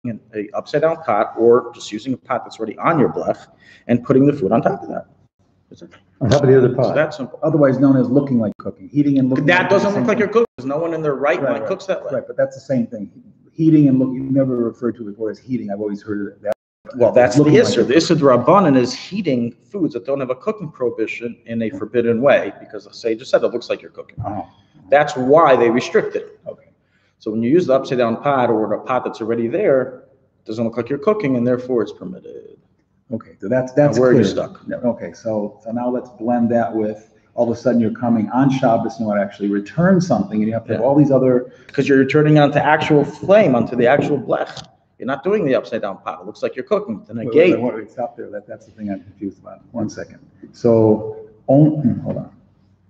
taking an upside down pot or just using a pot that's already on your blech and putting the food on top of that. On top of the other pot. It's that simple. Otherwise known as looking like cooking. Heating and looking That like doesn't look like you're cooking. There's no one in their right mind cooks that way. Right, but that's the same thing. Heating and looking, you never referred to it before as heating. I've always heard that. Well, that's the issue. The issue of the Rabbanan is heating foods that don't have a cooking prohibition in a forbidden way, because the sage just said it looks like you're cooking. That's why they restrict it. Okay. So when you use the upside down pot or a pot that's already there, it doesn't look like you're cooking, and therefore it's permitted. Okay, so that's where clear. you're stuck. Okay, so now let's blend that with all of a sudden you're coming on Shabbos and you want to actually return something, and you have to have all these other. Because you're returning onto actual flame, onto the actual blech. You're not doing the upside down pot. It looks like you're cooking. The negate. Wait, stop there. That's the thing I'm confused about. 1 second. So, hold on.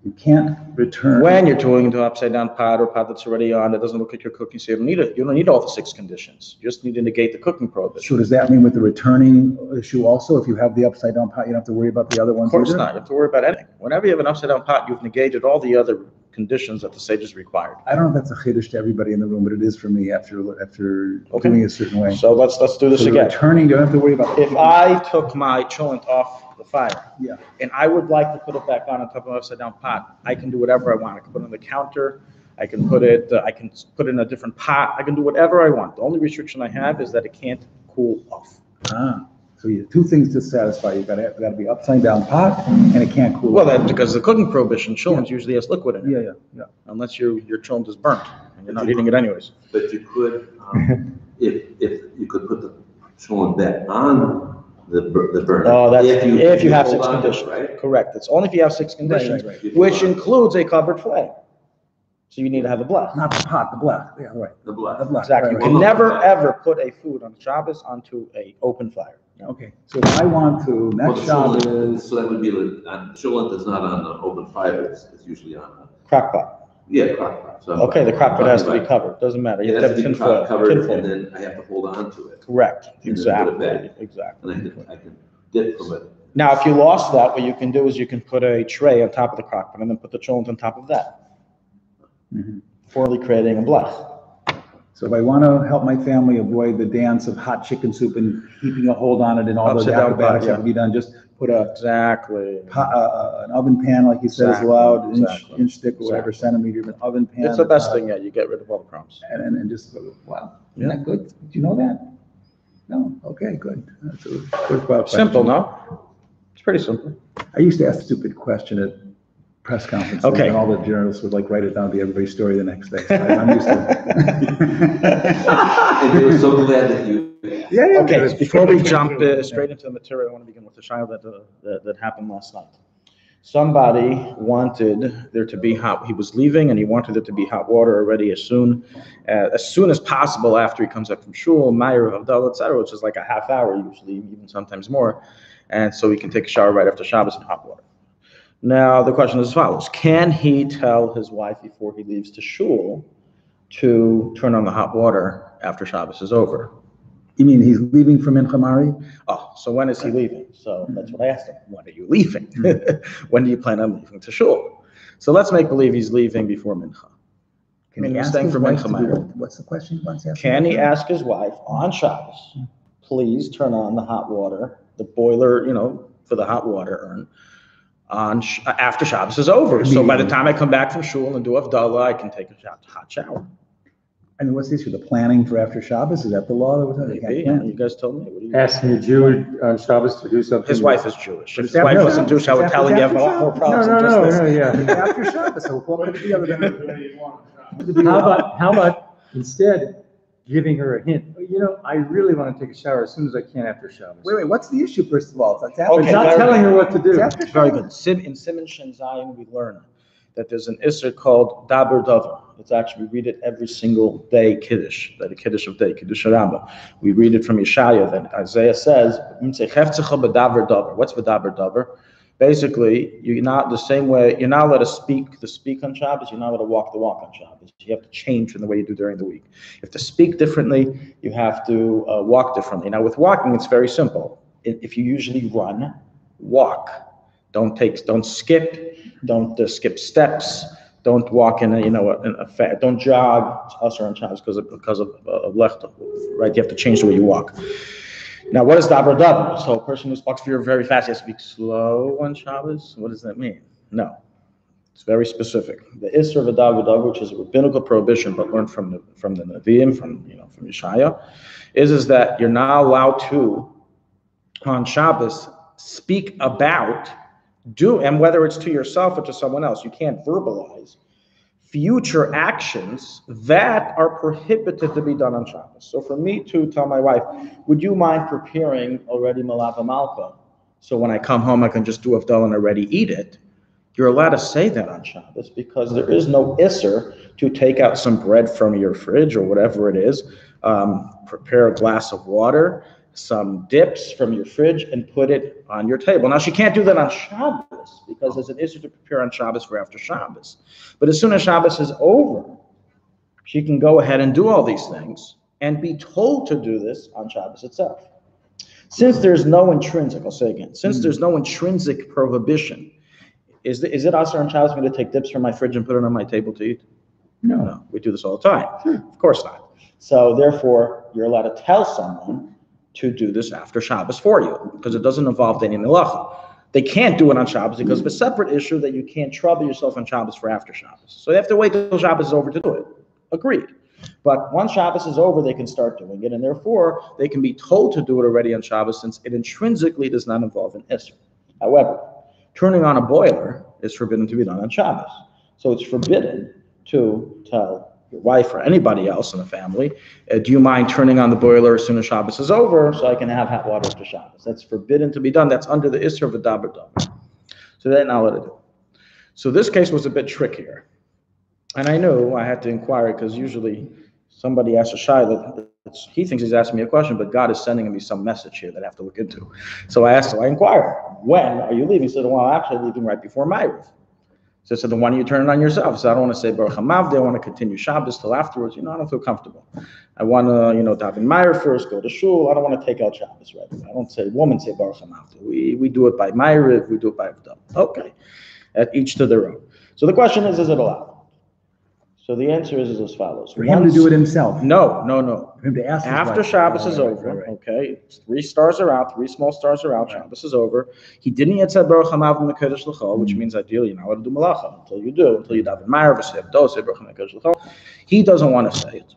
You can't return. When you're doing into upside down pot or pot that's already on, it doesn't look like you're cooking, so you don't need it. You don't need all the 6 conditions. You just need to negate the cooking prohibition. So does that mean with the returning issue also, if you have the upside down pot, you don't have to worry about the other ones? Of course not. You have to worry about anything. Whenever you have an upside down pot, you've negated all the other conditions that the sages required. I don't know if that's a chiddush to everybody in the room, but it is for me after doing it a certain way. So let's do this again. Returning, you don't have to worry about. If I took my cholent off the fire, yeah, and I would like to put it back on top of an upside down pot, I can do whatever I want. I can put it on the counter. I can put it in a different pot. I can do whatever I want. The only restriction I have is that it can't cool off. So you have 2 things to satisfy. You've got to be upside down pot, and it can't cool. Well, that's because the cooking prohibition, cholent usually has liquid in it. Yeah. Unless your cholent is burnt and you're not eating it anyways. But you could, if you could put the cholent back on the burner. Oh, that's if you have 6 hold on, conditions. right? Correct. It's only if you have 6 conditions, Right. which includes a covered flame. So you need to have a blech. Not the pot, the blech. Yeah, right. The blood. The blech. Exactly. Right, You can never ever put a food on Shabbos onto a open fire. Okay, so if I want to, next Shabbos. So that would be the cholent is not on the open fire. It's usually on a Crock pot. crock pot. So Okay, the crock pot has to be covered. Doesn't matter. You It have has to to have be tin foil. covered, Tin foil. and then I have to hold on to it. Correct. And then put it Exactly. back. Exactly. And I can dip from it. Now, if you lost that, what you can do is you can put a tray on top of the crock pot and then put the cholent on top of that, formally creating a blech. So if I want to help my family avoid the dance of hot chicken soup and keeping a hold on it and all the Upside down acrobatics pot, that can be done, just put an oven pan, like you said, is allowed, inch thick or whatever, centimeter, an oven pan. It's the best thing, you get rid of all the crumbs. And just, wow, isn't that good? Did you know that? No? Okay, good. That's a worthwhile question. Simple, no? It's pretty simple. I used to ask a stupid question at press conferences, Okay. and all the journalists would write it down to everybody's story the next day. So I'm used to And they were so glad that you. it. Yeah. Okay, before we jump straight into the material, I want to begin with the shiur that happened last night. Somebody wanted there to be he was leaving and he wanted there to be hot water already as soon as possible after he comes up from shul, Meir, Havdalah, etc., which is like a half hour usually, even sometimes more. And so he can take a shower right after Shabbos in hot water. Now, the question is as follows. Can he tell his wife before he leaves to shul to turn on the hot water after Shabbos is over? You mean he's leaving from Mincha Mari? Oh, so when is he leaving? So that's what I asked him. When are you leaving? When do you plan on leaving to shul? So let's make believe he's leaving before Mincha. Can he He's ask staying his for wife Mincha to do Mari. what? What's the question he wants to ask? Can he ask his wife on Shabbos, please turn on the hot water, the boiler, for the hot water urn, after Shabbos is over. So by the time I come back from shul and do Havdalah, I can take a hot shower. I mean, what's the issue? The planning for after Shabbos? Is that the law? Maybe. You guys told me. What do you Asking a Jew on Shabbos to do something. His wife is Jewish. If his after wife wasn't Shabbos. Jewish, I would It's tell him you have a after lot more Shabbos. problems than just this. It's after Shabbos, so what could it be other than? How about instead giving her a hint? I really want to take a shower as soon as I can after Shabbos. Wait, what's the issue, first of all? It's after But not telling her what to do. Very good. In Siman Shin Zayin, we learn that there's an Isser called Daber Davar. It's actually, we read it every single day, Kiddush, the Kiddush of Day, Kiddush Rambam. We read it from Yeshaya, then Isaiah says, what's V'daber Davar? Basically, you're not the same way, you're not allowed to speak the speak on Shabbos, you're not allowed to walk the walk on Shabbos. You have to change from the way you do during the week. You have to speak differently, you have to walk differently. Now with walking, it's very simple. If you usually run, walk. Don't skip, don't skip steps, don't walk in don't jog us on Shabbos because of lechta, right? You have to change the way you walk. Now, what is davar davar? So a person who walks very fast, he has to speak slow on Shabbos. What does that mean? No. It's very specific. The Isser of davar davar, which is a rabbinical prohibition, but learned from the Nevi'im, from Yeshaya, is that you're not allowed to, on Shabbos, speak about, and whether it's to yourself or to someone else, you can't verbalize future actions that are prohibited to be done on Shabbos. So for me to tell my wife, would you mind preparing already malava malka, so when I come home I can just do avdal and already eat it? You're allowed to say that on Shabbos because there is no isser to take out some bread from your fridge or whatever it is, prepare a glass of water, some dips from your fridge, and put it on your table. Now, she can't do that on Shabbos because there's an issue to prepare on Shabbos for after Shabbos. But as soon as Shabbos is over, she can go ahead and do all these things and be told to do this on Shabbos itself. Since there's no intrinsic, I'll say again, since there's no intrinsic prohibition, is it also on Shabbos for me to take dips from my fridge and put it on my table to eat? No, we do this all the time. Sure. Of course not. So therefore, you're allowed to tell someone to do this after Shabbos for you, because it doesn't involve any melacha. They can't do it on Shabbos because of a separate issue that you can't trouble yourself on Shabbos for after Shabbos. So they have to wait till Shabbos is over to do it. Agreed. But once Shabbos is over, they can start doing it, and therefore they can be told to do it already on Shabbos, since it intrinsically does not involve an issue. However, turning on a boiler is forbidden to be done on Shabbos. So it's forbidden to tell your wife or anybody else in the family, do you mind turning on the boiler as soon as Shabbos is over so I can have hot water after Shabbos? That's forbidden to be done. That's under the Isser of a davar davar. So they're not allowed to do. So this case was a bit trickier. And I knew I had to inquire, because usually somebody asks a shayla, he thinks he's asking me a question, but God is sending me some message here that I have to look into. So I inquired, when are you leaving? He said, well, I'm actually leaving right before Ma'ariv. So I said, then why don't you turn it on yourself? So I don't want to say Baruch HaMavdeh, I want to continue Shabbos till afterwards. I don't feel comfortable. I want to, daven Ma'ariv first, go to shul. I don't want to take out Shabbos, right? I don't say, woman say Baruch HaMavdeh. We do it by Ma'ariv, we do it by Avdal. Okay, at each to their own. So the question is it allowed? So the answer is as follows. For him to do it himself? No. For him to ask his After wife. Shabbos is over, okay, 3 stars are out, 3 small stars are out, Shabbos is over. He didn't yet say Baruch HaMavdeh Mekadosh L'chol, which means ideally you're not allowed to do malacha until you daven Ma'ariv, say Avdos, say Baruch HaMekadosh L'chol. He doesn't want to say it.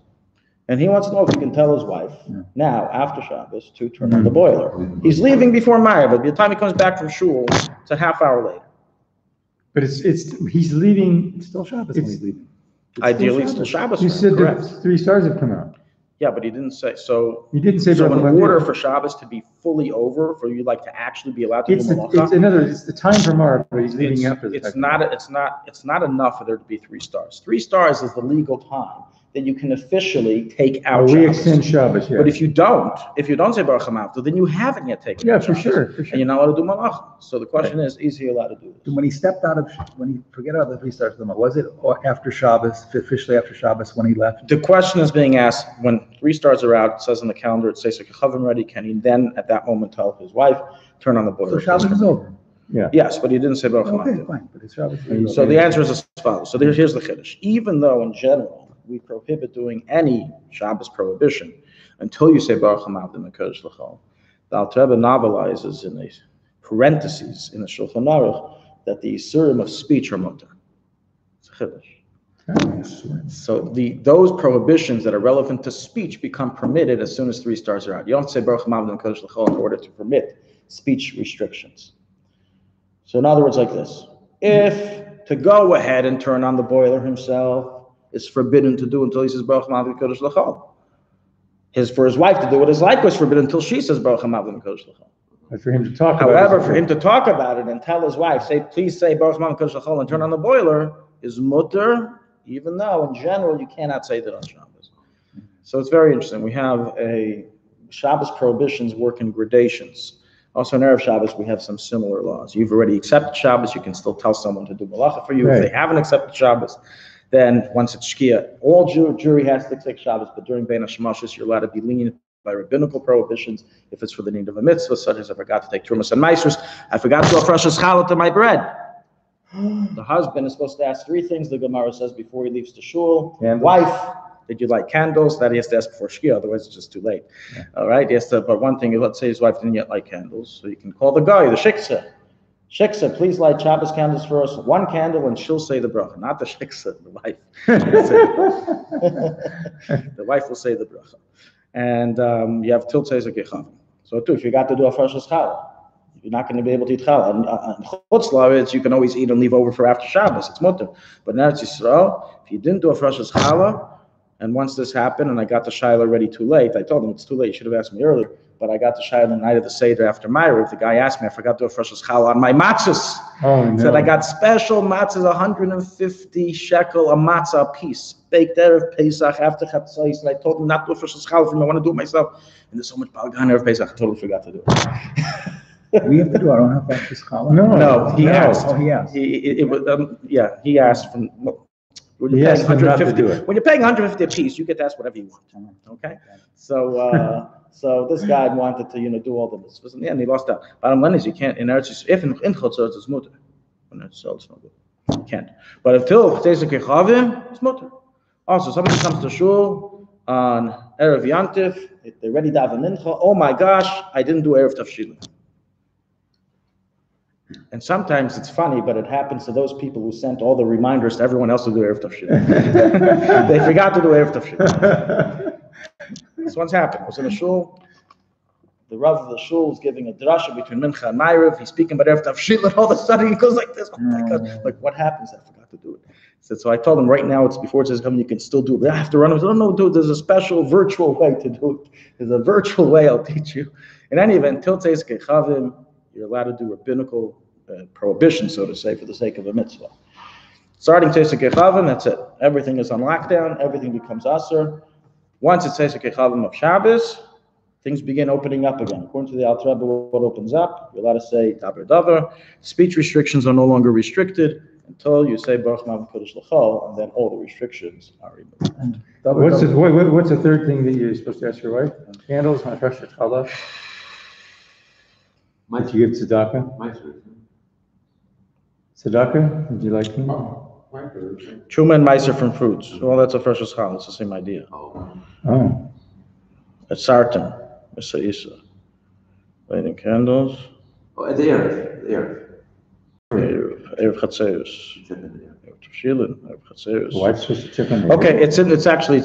And he wants to know if he can tell his wife, now, after Shabbos, to turn on the boiler. He's leaving before Ma'ariv, but by the time he comes back from shul, it's a half hour later. But he's leaving. It's still Shabbos when he's leaving. Ideally, it's still Shabbos. You said correct. that 3 stars have come out. Yeah, but he didn't say so. He didn't say. So in order for Shabbos to be fully over, for you to actually be allowed to do malacha, it's the time for Ma'ariv, but he's leaving after the It's not enough for there to be 3 stars. 3 stars is the legal time that you can officially take out we Shabbos. extend Shabbos, yeah. But if you don't say Baruch HaMavdeh, then you haven't yet taken out for Shabbos, sure. and you're not allowed to do malacha. So the question is he allowed to do this? When he forget about the 3 stars, was it after Shabbos, officially after Shabbos when he left? The question is being asked when 3 stars are out. It says on the calendar, it says Kechavim ready. Can he then at that moment tell his wife, turn on the boiler? So Shabbos is over. Yeah. Yes, but he didn't say Baruch HaMavdeh. Okay, fine, but it's Shabbos. So the answer is as follows. So here's the chiddush. Even though in general we prohibit doing any Shabbos prohibition until you say Baruch HaMavdeh Mekadosh L'chol, the Alter Rebbe novelizes in a parentheses in the Shulchan Aruch that the Isurim of speech are mutar. It's a chiddush. So those prohibitions that are relevant to speech become permitted as soon as 3 stars are out. You don't say Baruch HaMavdeh Mekadosh L'chol in order to permit speech restrictions. So in other words, like this: if to go ahead and turn on the boiler himself is forbidden to do until he says Baruch HaMavdeh Mekadosh L'chol. For his wife to do it is likewise forbidden until she says Baruch HaMavdeh Mekadosh L'chol. But for him to talk However, about it, for him to talk about it and tell his wife, please say Baruch HaMavdeh Mekadosh L'chol and turn on the boiler is mutter, even though in general you cannot say that on Shabbos. So it's very interesting. We have Shabbos prohibitions work in gradations. Also in Erev Shabbos, we have some similar laws. You've already accepted Shabbos, you can still tell someone to do malacha for you. Right. If they haven't accepted Shabbos, then once it's Shkia, all Jewry has to take Shabbos, but during Bein HaShemashos, you're allowed to be lenient by rabbinical prohibitions if it's for the need of a mitzvah, such as I forgot to take Trumas and Meisers, I forgot to offer Rosh Challah to my bread. The husband is supposed to ask 3 things, the Gemara says, before he leaves to shul. Candles. Wife, did you light candles? That he has to ask before Shkia, otherwise it's just too late. Yeah. All right, he has to, but one thing, let's say his wife didn't yet light candles, so you can call the guy, the shiksa. Shiksa, please light Shabbos candles for us. 1 candle and she'll say the bracha, not the shiksa, the wife. The wife will say the bracha. And you have Til Tzedek Yechavim. So too, if you got to do a fresh challah, you're not going to be able to eat challah. And Chutz La'aretz, you can always eat and leave over for after Shabbos. It's mutter. But in Eretz Yisrael, if you didn't do a fresh challah, and once this happened, and I got the shayla ready too late, I told him it's too late. You should have asked me earlier. But I got the shayla the night of the Seder after Ma'ariv. The guy asked me, I forgot to do a fresh challah on my matzahs. Oh, no. Said I got special matzahs, 150 shekel a matzah a piece, baked Erev Pesach after Chatzos. And I told him not to do a fresh challah for me. I want to do it myself. And there's so much balgan Erev Pesach. I totally forgot to do it. We have to do our own halachas challah? No, he asked. Oh, he asked. He asked from. When He you're, asked paying him not to 150, do it. when you're paying 150 a piece, you get to ask whatever you want. Okay, so so this guy wanted to do all the mitzvahs, and he lost out. Bottom line is you can't in Eretz. If in Chutz La'aretz it's mutter, when it's not good, you can't. But until Tzedek Yechavim, it's mutter. Also, somebody comes to shul on Erev Yantif, they're ready to have a mincha. Oh my gosh, I didn't do Erev Tafshilin. And sometimes it's funny, but it happens to those people who sent all the reminders to everyone else to do Erev Tafshilin. They forgot to do Erev Tafshilin. This one's happened. I was in a shul. The Rav of the shul was giving a drasha between Mincha and Ma'ariv. He's speaking about Erev Tafshilin. All of a sudden he goes like this. Oh my God. Like, what happens? I forgot to do it. So I told him right now, it's before it says coming, you can still do it. But I have to run. I said, no, dude, there's a special virtual way to do it. There's a virtual way I'll teach you. In any event, Til Tzedek Yechavim, you're allowed to do rabbinical prohibition, so to say, for the sake of a mitzvah. Starting Tzedek Yechavim, that's it. Everything is on lockdown. Everything becomes aser. Once it's Tzedek Yechavim of Shabbos, things begin opening up again. According to the Alter Rebbe, what opens up? You're allowed to say daber davar. Speech restrictions are no longer restricted until you say Baruch Ma'am Kodesh L'chol, and then all the restrictions are removed. What's the third thing that you're supposed to ask your wife? Candles, my fresh challah. Did you give tzedakah? Tzedakah? Would you like to? Truma and Meiser from fruits. Well, that's a fresh challah. It's the same idea. Oh. It's sartan. It's isa. Lighting candles. Oh, the Erev. Erev Chatzeros. Erev Tafshilin. Erev Chatzeros. Wife's supposed to check on the Okay, it's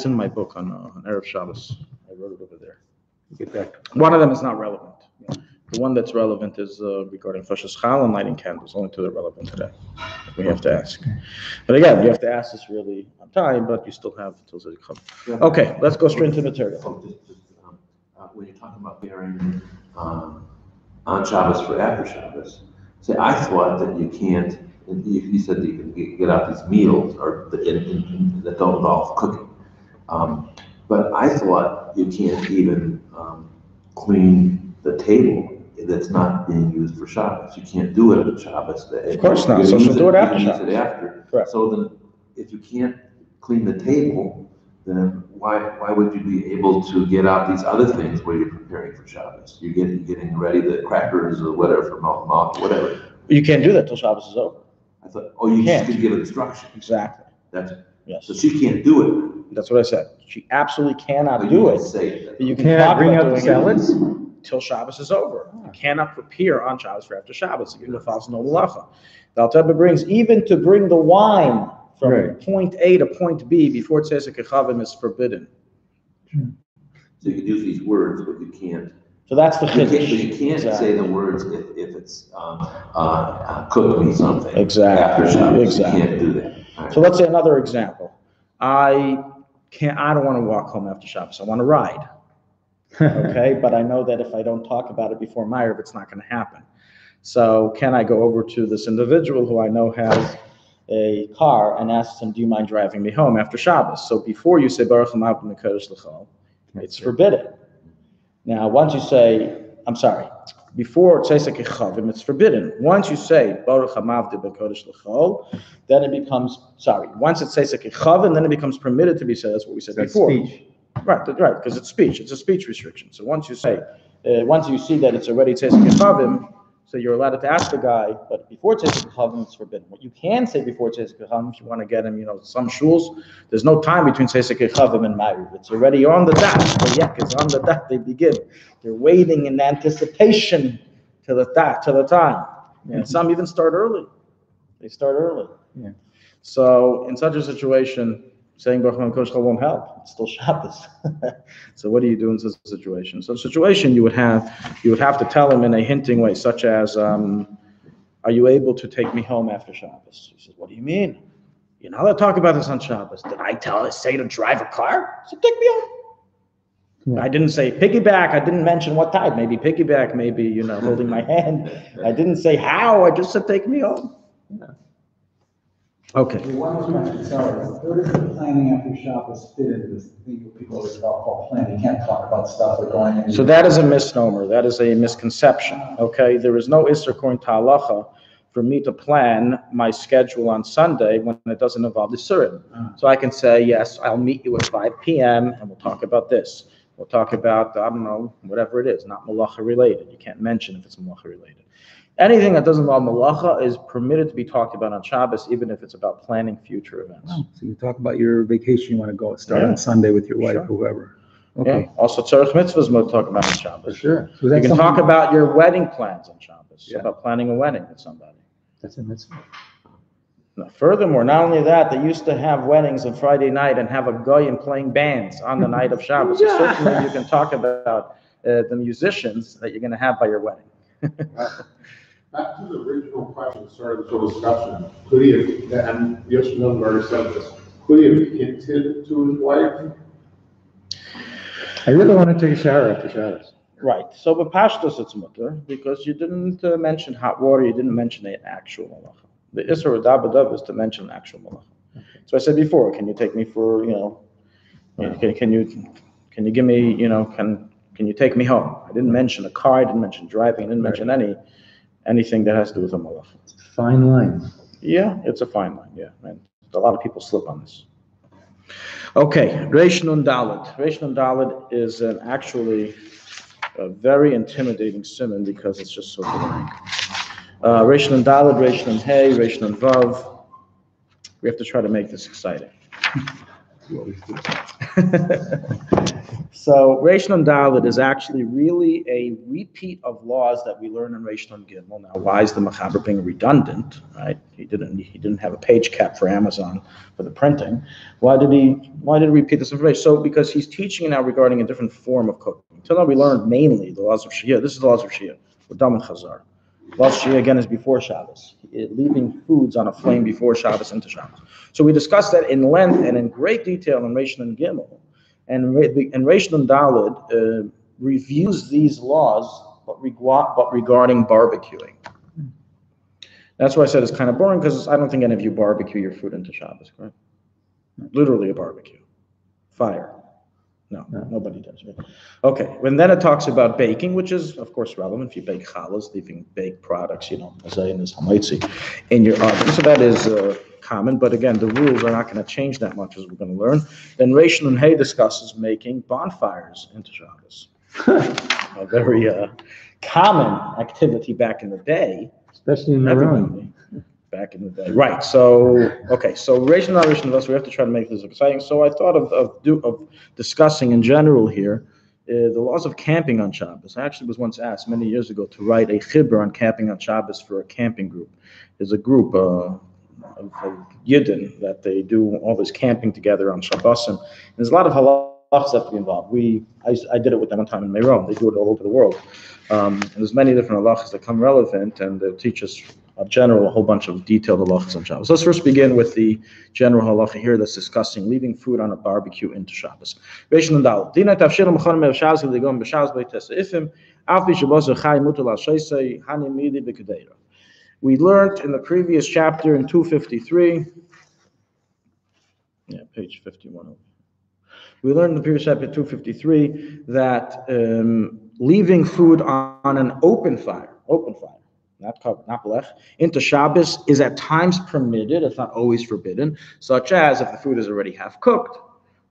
in my book on Erev Shabbos. I wrote it over there. Get back. One of them is not relevant. The one that's relevant is regarding Fashas Chal and lighting candles. Only two that are relevant today. We have to ask. But again, you have to ask this really on time, but you still have till Tzedek Yechavim. Okay, let's go straight into material. When you're talking about bearing on Shabbos for after Shabbos, say I thought that you can't. You said that you can get out these meals or that don't involve cooking, but I thought you can't even clean the table that's not being used for Shabbos. You can't do it on Shabbos. Of course not. So she'll do it after Shabbos. Use it after. Correct. So then, if you can't clean the table, then why would you be able to get out these other things where you're preparing for Shabbos? You're getting ready the crackers or whatever for mouth, whatever. You can't do that till Shabbos is over. I thought, you just could give instruction. Exactly. Yes. So she can't do it. That's what I said. She absolutely cannot But do you it. can say that. But you can Cannot talk bring about out the doing it salads? till Shabbos is over. You cannot prepare on Shabbos for after Shabbos. Even the false no halacha. The Alter Rebbe brings even to bring the wine from Right. point A to point B before Tzedek Yechavim is forbidden. So you can use these words, but you can't. So that's the You can't, chiddush. you can't Exactly. say the words if it's cook me something. Exactly. After Shabbos. Exactly. You can't do that. All right. So let's say another example. I don't want to walk home after Shabbos. I want to ride. Okay, but I know that if I don't talk about it before Ma'ariv, it's not going to happen. So can I go over to this individual who I know has a car and ask him, do you mind driving me home after Shabbos? So before you say Baruch Hamav Kodesh L'chol, it's forbidden. Now, once you say, before Tzedek Yechavim, it's forbidden. Once you say Baruch Hamav Kodesh L'chol, then it becomes, once it's Tzedek Yechavim, then it becomes permitted to be said. That's what we said before. Speech. Right, because it's speech. It's a speech restriction. So once you say, once you see that it's already Tzedek Yechavim, So you're allowed to ask the guy, but before Tzedek Chavim, it's forbidden. What you can say before Tzedek Chavim, if you want to get him, some shuls, there's no time between Tzedek Chavim and Ma'ariv. It's already on the dot. The yak is on the dot. They begin. They're waiting in anticipation to the time. And some even start early. They start early. Yeah. So in such a situation, saying Baruch Hashem Koshcha won't help. It's still Shabbos. So what do you do in such a situation? So in a situation you would have to tell him in a hinting way, such as, are you able to take me home after Shabbos? He says, what do you mean? You're not allowed to talk about this on Shabbos. Did I say to drive a car? So take me home. Yeah. I didn't say piggyback. I didn't mention what type. Maybe piggyback, maybe, holding my hand. I didn't say how. I just said take me home. Yeah. Okay. One was mentioned, sorry, where does the planning after Shabbos fit into this thing that people always call planning? You can't talk about stuff like going in. So that is a misnomer. That is a misconception. Okay. There is no Isser according to Halacha for me to plan my schedule on Sunday when it doesn't involve the Surim. So I can say, yes, I'll meet you at 5 p.m. and we'll talk about this. We'll talk about, I don't know, whatever it is, not Malacha related. You can't mention if it's Malacha related. Anything that doesn't involve Malacha is permitted to be talked about on Shabbos, even if it's about planning future events. Oh, so you talk about your vacation you want to go start on Sunday with your wife or whoever. Okay. Yeah. Also, Tzarech Mitzvahs we'll talk about on Shabbos. For sure. So you can talk about your wedding plans on Shabbos, about planning a wedding with somebody. That's a mitzvah. Now, furthermore, not only that, they used to have weddings on Friday night and have a goyim playing bands on the night of Shabbos. So certainly you can talk about the musicians that you're going to have by your wedding. Back to the original question, started this whole discussion. Could he have, and yes, no, already said this, could he have hinted to his wife? I really want to take a shower after Shabbos. Right. So, but Pashtus it's mutter because you didn't mention hot water, you didn't mention the actual malacha. The Isser Dabadav is to mention actual malacha. Okay. So I said before, can you take me for, can you give me, can you take me home? I didn't mention a car, I didn't mention driving, I didn't mention anything that has to do with a malacha. It's a fine line. Yeah, it's a fine line, yeah. And a lot of people slip on this. Okay, Reish Nun Dalet. Reish Nun Dalet is actually a very intimidating simon because it's just so blank. Reish Nun Dalet, Reish Nun Hey, Reish Nun Vav. We have to try to make this exciting. So Reish Nun Dalet is actually really a repeat of laws that we learn in Reish Nun Gimel. Now, why is the Mechaber being redundant? Right? He didn't have a page cap for Amazon for the printing. Why did he repeat this information? So because he's teaching now regarding a different form of cooking. Until now we learned mainly the laws of Shiur. This is the laws of Shiur. We're done with Chazar. Laws of Shiur again is before Shabbos, leaving foods on a flame before Shabbos into Shabbos. So we discussed that in length and in great detail in Reish Nun Gimel. And Reish Nun Dalet reviews these laws, but regarding barbecuing. That's why I said it's kind of boring, because I don't think any of you barbecue your food into Shabbos, correct? Literally a barbecue. Fire. No, nobody does. Right? Okay, and then it talks about baking, which is, of course, relevant. If you bake challahs, leaving baked products, mazayin is hamaitzi in your oven. So that is common, but again, the rules are not going to change that much, as we're going to learn. Then Reish Nun Hey discusses making bonfires into Shabbos. A very common activity back in the day. Especially in the room. Back in the day. Right, so, okay, so Reish Nun Dalet, we have to try to make this exciting. So I thought of discussing in general here the laws of camping on Shabbos. I actually was once asked many years ago to write a chibur on camping on Shabbos for a camping group. There's a group of Yidden that they do all this camping together on Shabbos. And there's a lot of halachas that have to be involved. I did it with them one time in Meron. They do it all over the world. And there's many different halachas that come relevant, and they'll teach us a whole bunch of detailed halachas on Shabbos. Let's first begin with the general halacha here that's discussing leaving food on a barbecue into Shabbos. Reish Nun Dalet. Dina tafshir l'machon me'ev Shabbos l'gom b'Shabbos b'Tesa Ifim af b'Shabbos l'chai mutal al-sheisei hani midi b'kedeira. We learned in the previous chapter in 253, page 51. We learned in the previous chapter 253 that leaving food on an open fire, not covered, not blech, into Shabbos is at times permitted. It's not always forbidden, such as if the food is already half cooked,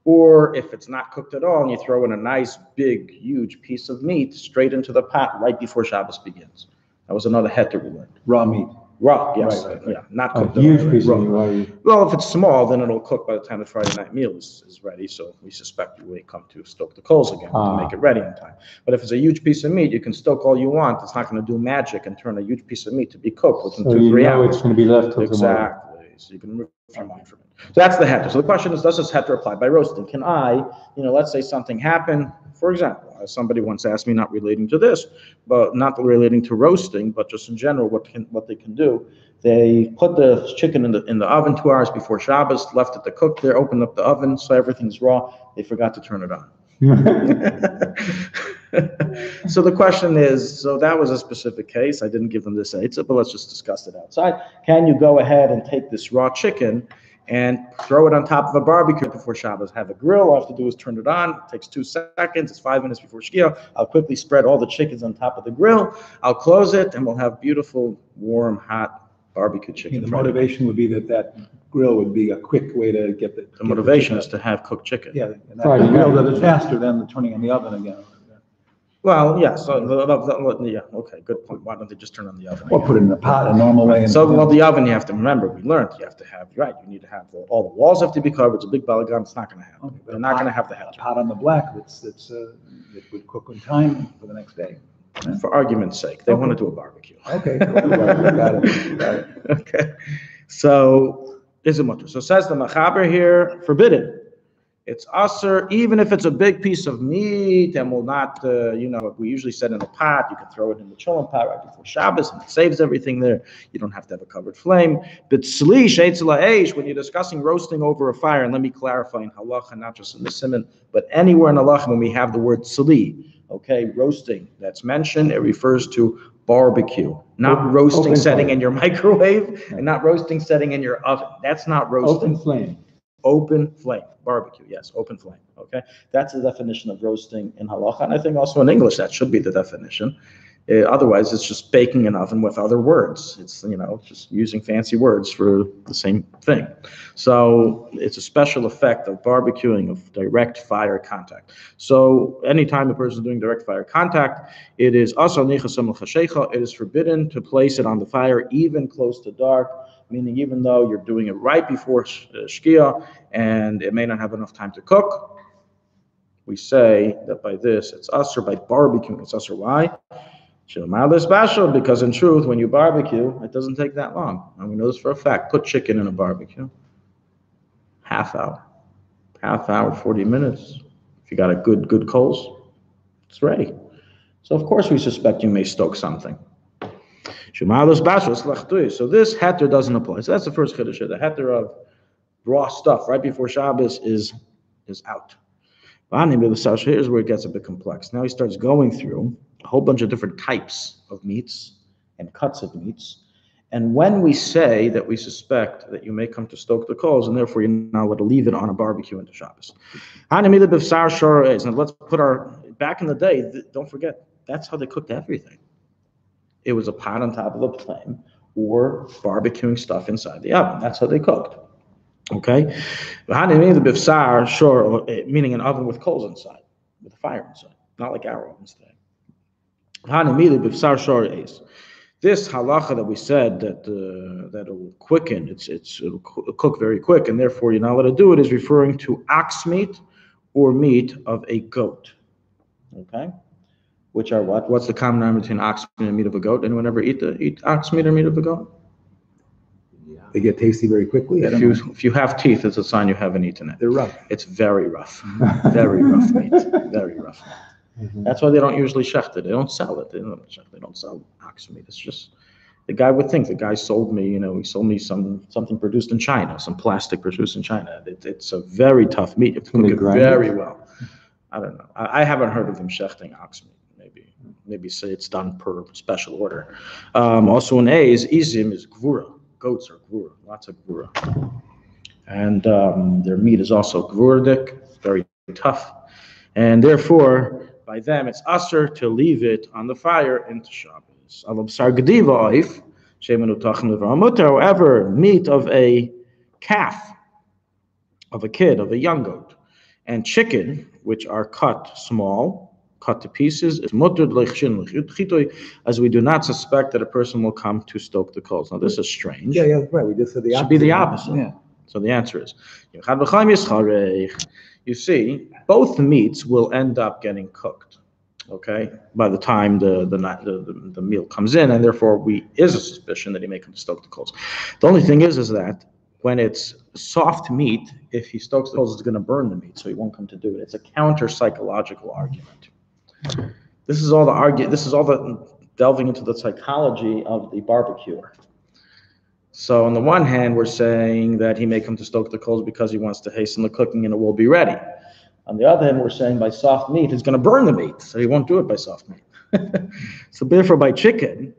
or if it's not cooked at all and you throw in a nice, big, huge piece of meat straight into the pot right before Shabbos begins. That was another heter we learned. Raw meat. Raw, yes, Right. yeah, not A cooked. huge piece raw. of meat, why you? Well, if it's small, then it'll cook by the time the Friday night meal is ready, so we suspect you won't come to stoke the coals again to make it ready in time. But if it's a huge piece of meat, you can stoke all you want, it's not gonna do magic and turn a huge piece of meat to be cooked within So 2-3 you know hours. it's gonna be left till tomorrow. Exactly, so you can remove your mind from it. So that's the heter. So the question is, does this heter apply by roasting? Can I, let's say something happened, for example, somebody once asked me, not relating to this, but not relating to roasting, but just in general, what they can do. They put the chicken in the oven 2 hours before Shabbos, left it to cook there, opened up the oven, so everything's raw. They forgot to turn it on. So the question is, so that was a specific case. I didn't give them this answer, but let's just discuss it outside. Can you go ahead and take this raw chicken and throw it on top of a barbecue before Shabbos? Have a grill. All I have to do is turn it on. It takes 2 seconds. It's 5 minutes before Shkia. I'll quickly spread all the chickens on top of the grill. I'll close it, and we'll have beautiful, warm, hot barbecue chicken. The motivation would be that grill would be a quick way to get the. The motivation is to have cooked chicken. Yeah, and Friday that grill night. does it faster than turning on the oven again. Well, yeah, so, yeah, okay, good point. Why don't they just turn on the oven? Or put it in the pot a normal way. So, well, the oven, you have to remember, we learned, you have to have, right, you need to have, all the walls have to be covered. It's a big balagan, it's not gonna happen. Okay, They're not gonna have the heter. Pot on the black, it would cook in time for the next day. For argument's sake, they want to do a barbecue. Okay, got it. Okay, so, is it mutter? So says the Machaber here, forbidden. It's usher, even if it's a big piece of meat and will not, what we usually said in the pot, you can throw it in the cholent pot right before Shabbos and it saves everything there. You don't have to have a covered flame. But tzli, sheitzela eish, when you're discussing roasting over a fire, and let me clarify in halacha, not just in the siman, but anywhere in halacha when we have the word tzli, okay, roasting, that's mentioned, it refers to barbecue, not roasting Open setting flame. in your microwave and not roasting setting in your oven. That's not roasting. Open flame. Open flame, barbecue, yes, open flame, okay? That's the definition of roasting in halacha, and I think also in English that should be the definition. Otherwise, it's just baking an oven with other words. It's, just using fancy words for the same thing. So it's a special effect of barbecuing, of direct fire contact. So anytime a person is doing direct fire contact, it is forbidden to place it on the fire even close to dark, meaning even though you're doing it right before Shkia and it may not have enough time to cook, we say that by this, it's usher, by barbecuing, it's usher. Why? Because in truth, when you barbecue, it doesn't take that long. And we know this for a fact. Put chicken in a barbecue, half hour, 40 minutes. If you got a good coals, it's ready. So of course we suspect you may stoke something. So this heter doesn't apply. So that's the first chiddush. The heter of raw stuff right before Shabbos is out. Here's where it gets a bit complex. Now he starts going through a whole bunch of different types of meats and cuts of meats. And when we say that we suspect that you may come to stoke the coals, and therefore you're not allowed to leave it on a barbecue into Shabbos. Now let's put back in the day, don't forget, that's how they cooked everything. It was a pot on top of a flame or barbecuing stuff inside the oven. That's how they cooked. Okay? Meaning an oven with coals inside, with a fire inside, not like our ovens today. This halacha that we said that it will quicken, it'll cook very quick, and therefore you're not allowed to do it, is referring to ox meat or meat of a goat. Okay? Which are what? What's the common name between ox meat and meat of a goat? Anyone ever eat ox meat or meat of a goat? They get tasty very quickly. If you have teeth, it's a sign you haven't eaten it. They're rough. It's very rough. Very rough meat. Very rough meat. Mm-hmm. That's why they don't usually shecht it. They don't sell it. They don't sell ox meat. It's just, the guy would think, the guy sold me, he sold me something produced in China, some plastic produced in China. It's a very tough meat. You have to cook it very well. I don't know. I haven't heard of them shechting ox meat. Maybe say it's done per special order. Also in izim is gvura. Goats are gvura, lots of gvura. And their meat is also gvuradik, very tough. And therefore, by them, it's usher to leave it on the fire into Shabbos. However, meat of a calf, of a kid, of a young goat, and chicken, which are cut small, cut to pieces, it's mutter l'chitoi, as we do not suspect that a person will come to stoke the coals. Now this is strange. Yeah, right, we just said the It opposite. should be the opposite. Yeah. So the answer is, you see, both meats will end up getting cooked, okay, by the time the meal comes in, and therefore is a suspicion that he may come to stoke the coals. The only thing is that when it's soft meat, if he stokes the coals, it's going to burn the meat, so he won't come to do it. It's a counter-psychological argument. This is all the delving into the psychology of the barbecuer. So on the one hand, we're saying that he may come to stoke the coals because he wants to hasten the cooking and it will be ready. On the other hand, we're saying by soft meat, he's going to burn the meat, so he won't do it by soft meat. So therefore, by chicken,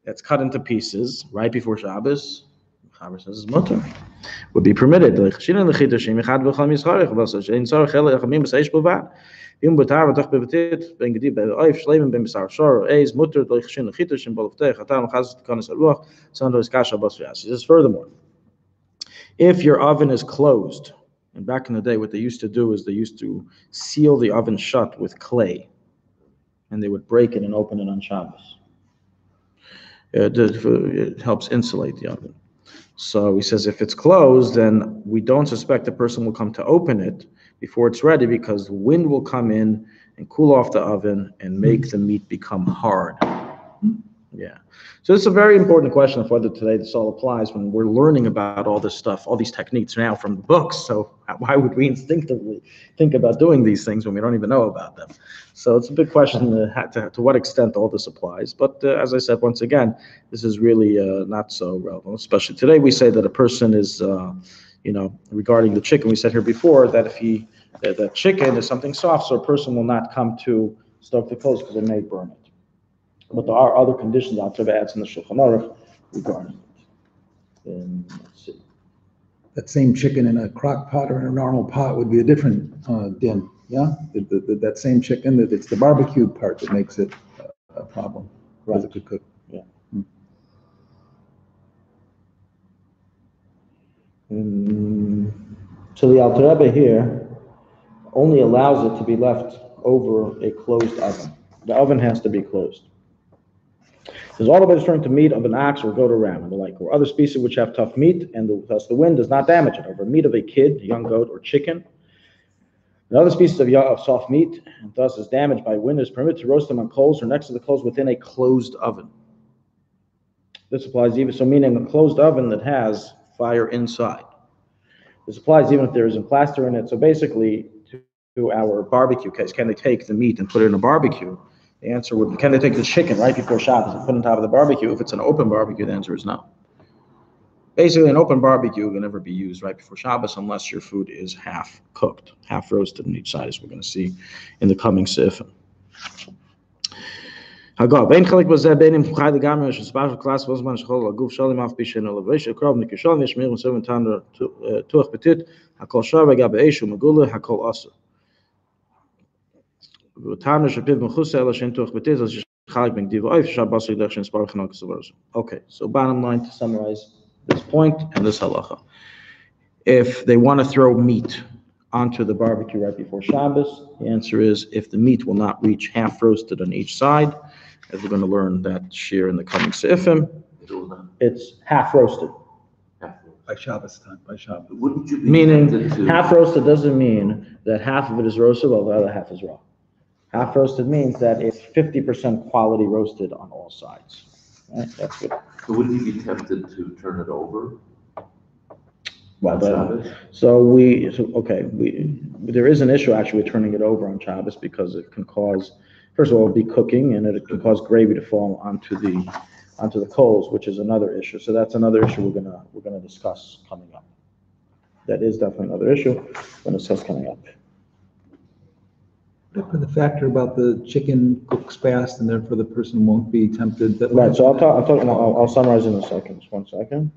that's cut into pieces right before Shabbos, Chaber says it's mutter, would be permitted. If you're of Says furthermore, if your oven is closed, and back in the day what they used to do is they used to seal the oven shut with clay, and they would break it and open it on Shabbos. It helps insulate the oven. So he says if it's closed, then we don't suspect the person will come to open it before it's ready, because the wind will come in and cool off the oven and make the meat become hard. Yeah. So it's a very important question of whether today this all applies when we're learning about all this stuff, all these techniques now from the books. So why would we instinctively think about doing these things when we don't even know about them? So it's a big question to what extent all this applies. But as I said, once again, this is really not so relevant, especially today. We say that a person is, regarding the chicken, we said here before that that chicken is something soft, so a person will not come to stoke the coals because it may burn it. But there are other conditions that Rebbe adds in the Shulchan Aruch regarding it. Let's see. That same chicken in a crock pot or in a normal pot would be a different din, yeah? That same chicken, that it's the barbecued part that makes it a problem. Right. It could cook. Yeah. So the Alter Rebbe here only allows it to be left over a closed oven. The oven has to be closed. There's all the way referring to meat of an ox or goat or ram and the like, or other species which have tough meat, and thus the wind does not damage it. Over meat of a kid, a young goat, or chicken, and other species of soft meat, and thus is damaged by wind, is permitted to roast them on coals or next to the coals within a closed oven. This applies even, so meaning a closed oven that has fire inside. This applies even if there isn't plaster in it. So basically, to our barbecue case, can they take the meat and put it in a barbecue? The answer would be, can they take the chicken right before Shabbos and put it on top of the barbecue? If it's an open barbecue, the answer is no. Basically, an open barbecue can never be used right before Shabbos unless your food is half cooked, half roasted on each side, as we're going to see in the coming Sifim. Okay, so bottom line, to summarize this point and this halacha. If they want to throw meat onto the barbecue right before Shabbos, the answer is if the meat will not reach half roasted on each side, as we're going to learn that shiur in the coming Sifim, it's half roasted. By Shabbos time, by Shabbos. Wouldn't you be Meaning, half roasted doesn't mean that half of it is roasted while the other half is raw. Half roasted means that it's 50% quality roasted on all sides. Right? That's good. So wouldn't you be tempted to turn it over? Well, on Shabbos? There is an issue actually with turning it over on Shabbos because it can cause, first of all, it'll be cooking and it can cause gravy to fall onto the coals, which is another issue. So that's another issue we're gonna discuss coming up. That is definitely another issue we're gonna discuss coming up. For the factor about the chicken cooks fast and therefore the person won't be tempted. Right, so I'll summarize in a second, just 1 second.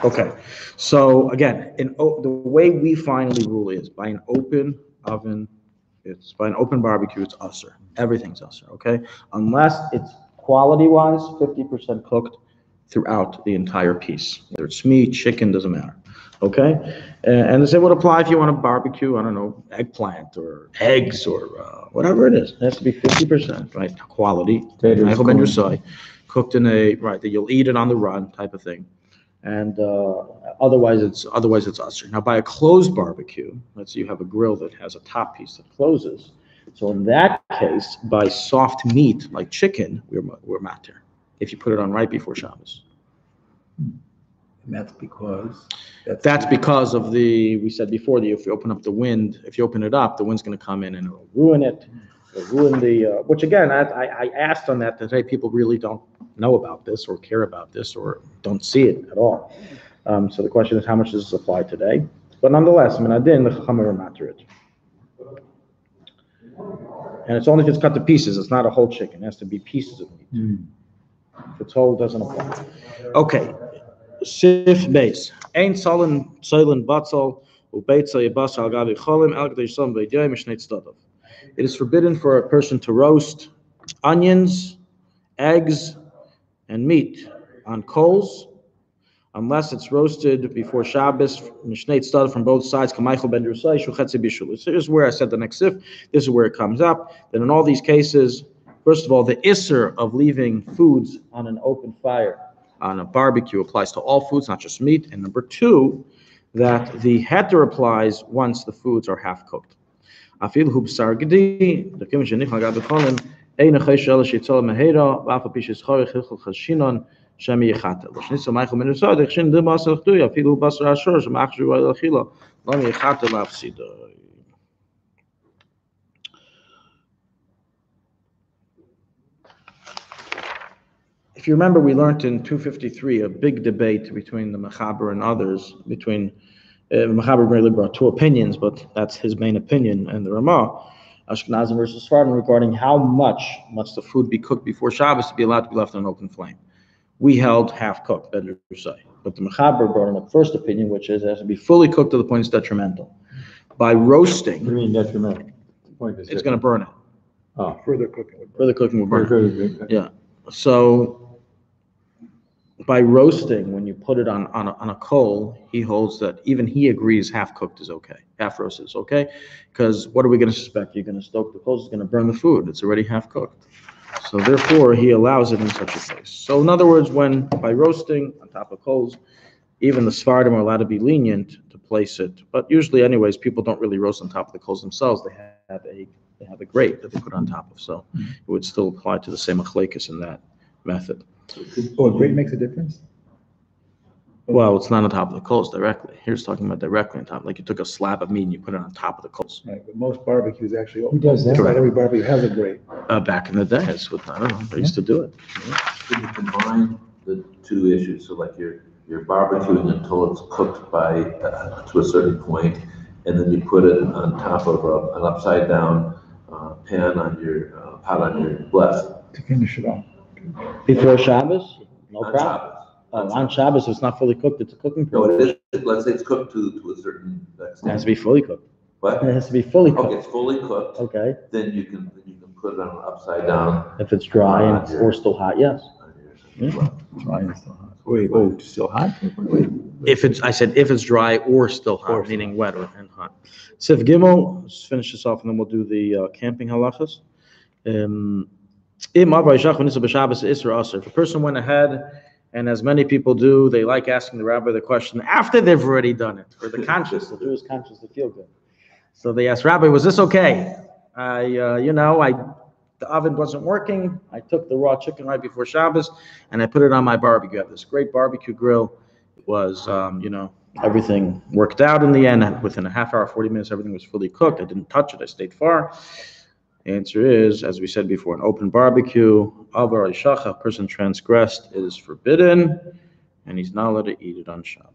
Okay, so again, the way we finally rule is by an open oven, it's by an open barbecue, it's usher. Everything's usher, okay? Unless it's quality-wise, 50% cooked, throughout the entire piece. Whether it's meat, chicken, doesn't matter. Okay? And the same would apply if you want to barbecue, I don't know, eggplant or eggs or whatever it is. It has to be 50%, right? Quality. Cooked in a, right, that you'll eat it on the run type of thing. And otherwise it's usher. Now, by a closed barbecue, let's say you have a grill that has a top piece that closes. So in that case, by soft meat like chicken, we're matir. If you put it on right before Shabbos. And that's because? That's because of we said before, if you open it up, the wind's going to come in and it'll ruin it. It'll ruin which again, I asked on that today, people really don't know about this or care about this or don't see it at all. So the question is, how much does this apply today? But nonetheless, the Chachamim are matir it. And it's only if it's cut to pieces. It's not a whole chicken. It has to be pieces of meat. If it's whole, it doesn't apply. Okay. Sif base. Ein solen batzal ubeitza yibas al gavi cholim al gdei yisam v'yidei mishnei tzedek. It is forbidden for a person to roast onions, eggs, and meat on coals, unless it's roasted before Shabbos, mishnei tzedek from both sides. Kameichel ben Yerusai shuchetzi bishul. This is where I said the next sif. This is where it comes up. Then in all these cases, first of all, the isser of leaving foods on an open fire on a barbecue applies to all foods, not just meat. And number two, that the heter applies once the foods are half cooked. If you remember, we learned in 253 a big debate between the Mechaber and others. Mechaber really brought two opinions, but that's his main opinion, and the Ramah, Ashkenazim versus Sephardim, regarding how much must the food be cooked before Shabbos to be allowed to be left on an open flame. We held half cooked, but the Mechaber brought in the first opinion, which is it has to be fully cooked to the point it's detrimental. By roasting, What do you mean detrimental? it's going to burn it. Oh, Further cooking. Further cooking will burn it. Yeah. So by roasting, when you put it on a coal, he holds that even he agrees half cooked is okay, half roasted is okay, because what are we going to suspect? You're going to stoke the coals, it's going to burn the food. It's already half cooked. So therefore, he allows it in such a case. So in other words, by roasting on top of coals, even the Sephardim are allowed to be lenient to place it. But usually, anyways, people don't really roast on top of the coals themselves. They have a grate that they put on top of. So it would still apply to the same machlekes in that method. Oh, a grate makes a difference? Well, it's not on top of the coals directly. Here's talking about directly on top. Like you took a slab of meat and you put it on top of the coals. Right, but most barbecues actually. Who does that? Not every barbecue has a grate. Back in the day, it's what, I don't know, they used to do it. Could you combine the two issues? So like you're barbecuing until it's cooked to a certain point, and then you put it on top of an upside down pan on your pot on your left. To finish it off. Before Shabbos? No On problem. Shabbos. On Shabbos, if it's not fully cooked, it's a cooking No, process. it is, let's say it's cooked to a certain It has extent. to be fully cooked. What? It has to be fully Okay, cooked. it's fully cooked, Okay. then you can put it on an upside down. If it's dry or still hot, yes. On your left. Dry and still hot. Wait, oh, still hot? Wait. I said if it's dry or still hot, meaning wet and hot. Sif Gimel, let's finish this off and then we'll do the camping halachas. If a person went ahead, and as many people do, they like asking the rabbi the question after they've already done it, for the conscience, the Jewish conscience to feel good. So they asked, Rabbi, was this okay? The oven wasn't working. I took the raw chicken right before Shabbos, and I put it on my barbecue. I have this great barbecue grill. It was, everything worked out in the end. Within a half hour, 40 minutes, everything was fully cooked. I didn't touch it. I stayed far. The answer is, as we said before, an open barbecue, avar ishacha, a person transgressed, it is forbidden, and he's not allowed to eat it on Shabbos.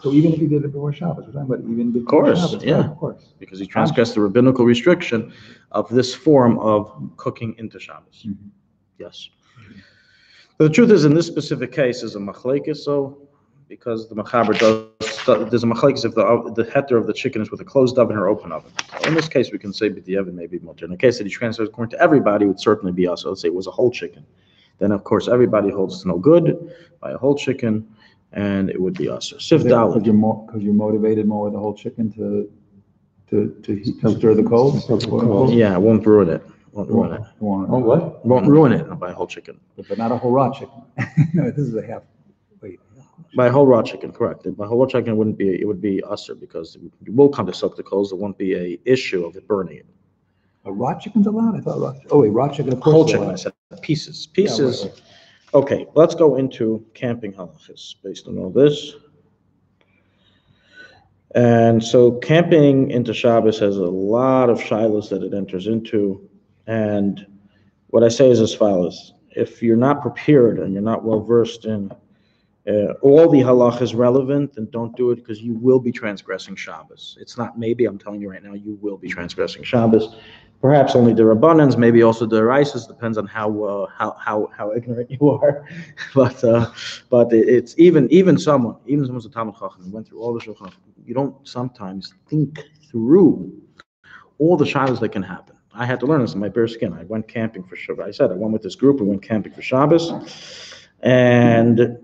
So even if he did it before Shabbos, we're talking about even before Shabbos. Yeah. Right, of course. Because he transgressed the rabbinical restriction of this form of cooking into Shabbos. Mhm. Yes. But the truth is, in this specific case, is a machlekes, so because the Mechaber there's a machlekes if the heter of the chicken is with a closed oven or open oven. So in this case, we can say b'diavad maybe mutter. In the case that he transfers according to everybody, it would certainly be us. So let's say it was a whole chicken then of course everybody holds to no good by a whole chicken, and it would be usher. Sif Because Dalit. you're motivated more with the whole chicken to stir the coals? Yeah, it won't ruin it. Won't ruin it. Oh, what? Won't ruin it by a whole chicken. But not a whole raw chicken. No, this is a half, wait. By a whole raw chicken, correct. By a whole raw chicken, it would be usher because you will come to soak the coals. There won't be a issue of it burning it. A raw chicken's allowed? I thought raw chicken, of course. Whole is chicken, allowed. I said pieces. Yeah, Pieces. right. Okay, let's go into camping halachas based on all this. And so camping into Shabbos has a lot of shilas that it enters into. And what I say is as follows. If you're not prepared and you're not well versed in all the halachas relevant, then don't do it because you will be transgressing Shabbos. It's not maybe, I'm telling you right now, you will be transgressing Shabbos. Perhaps only the Rabbanans, maybe also the Rises, depends on how ignorant you are. But it's even someone's a Talmud Chacham who went through all the Shulchan Aruch, you don't sometimes think through all the shilas that can happen. I had to learn this in my bare skin. I went camping for Shabbos. I said I went with this group. We went camping for Shabbos, and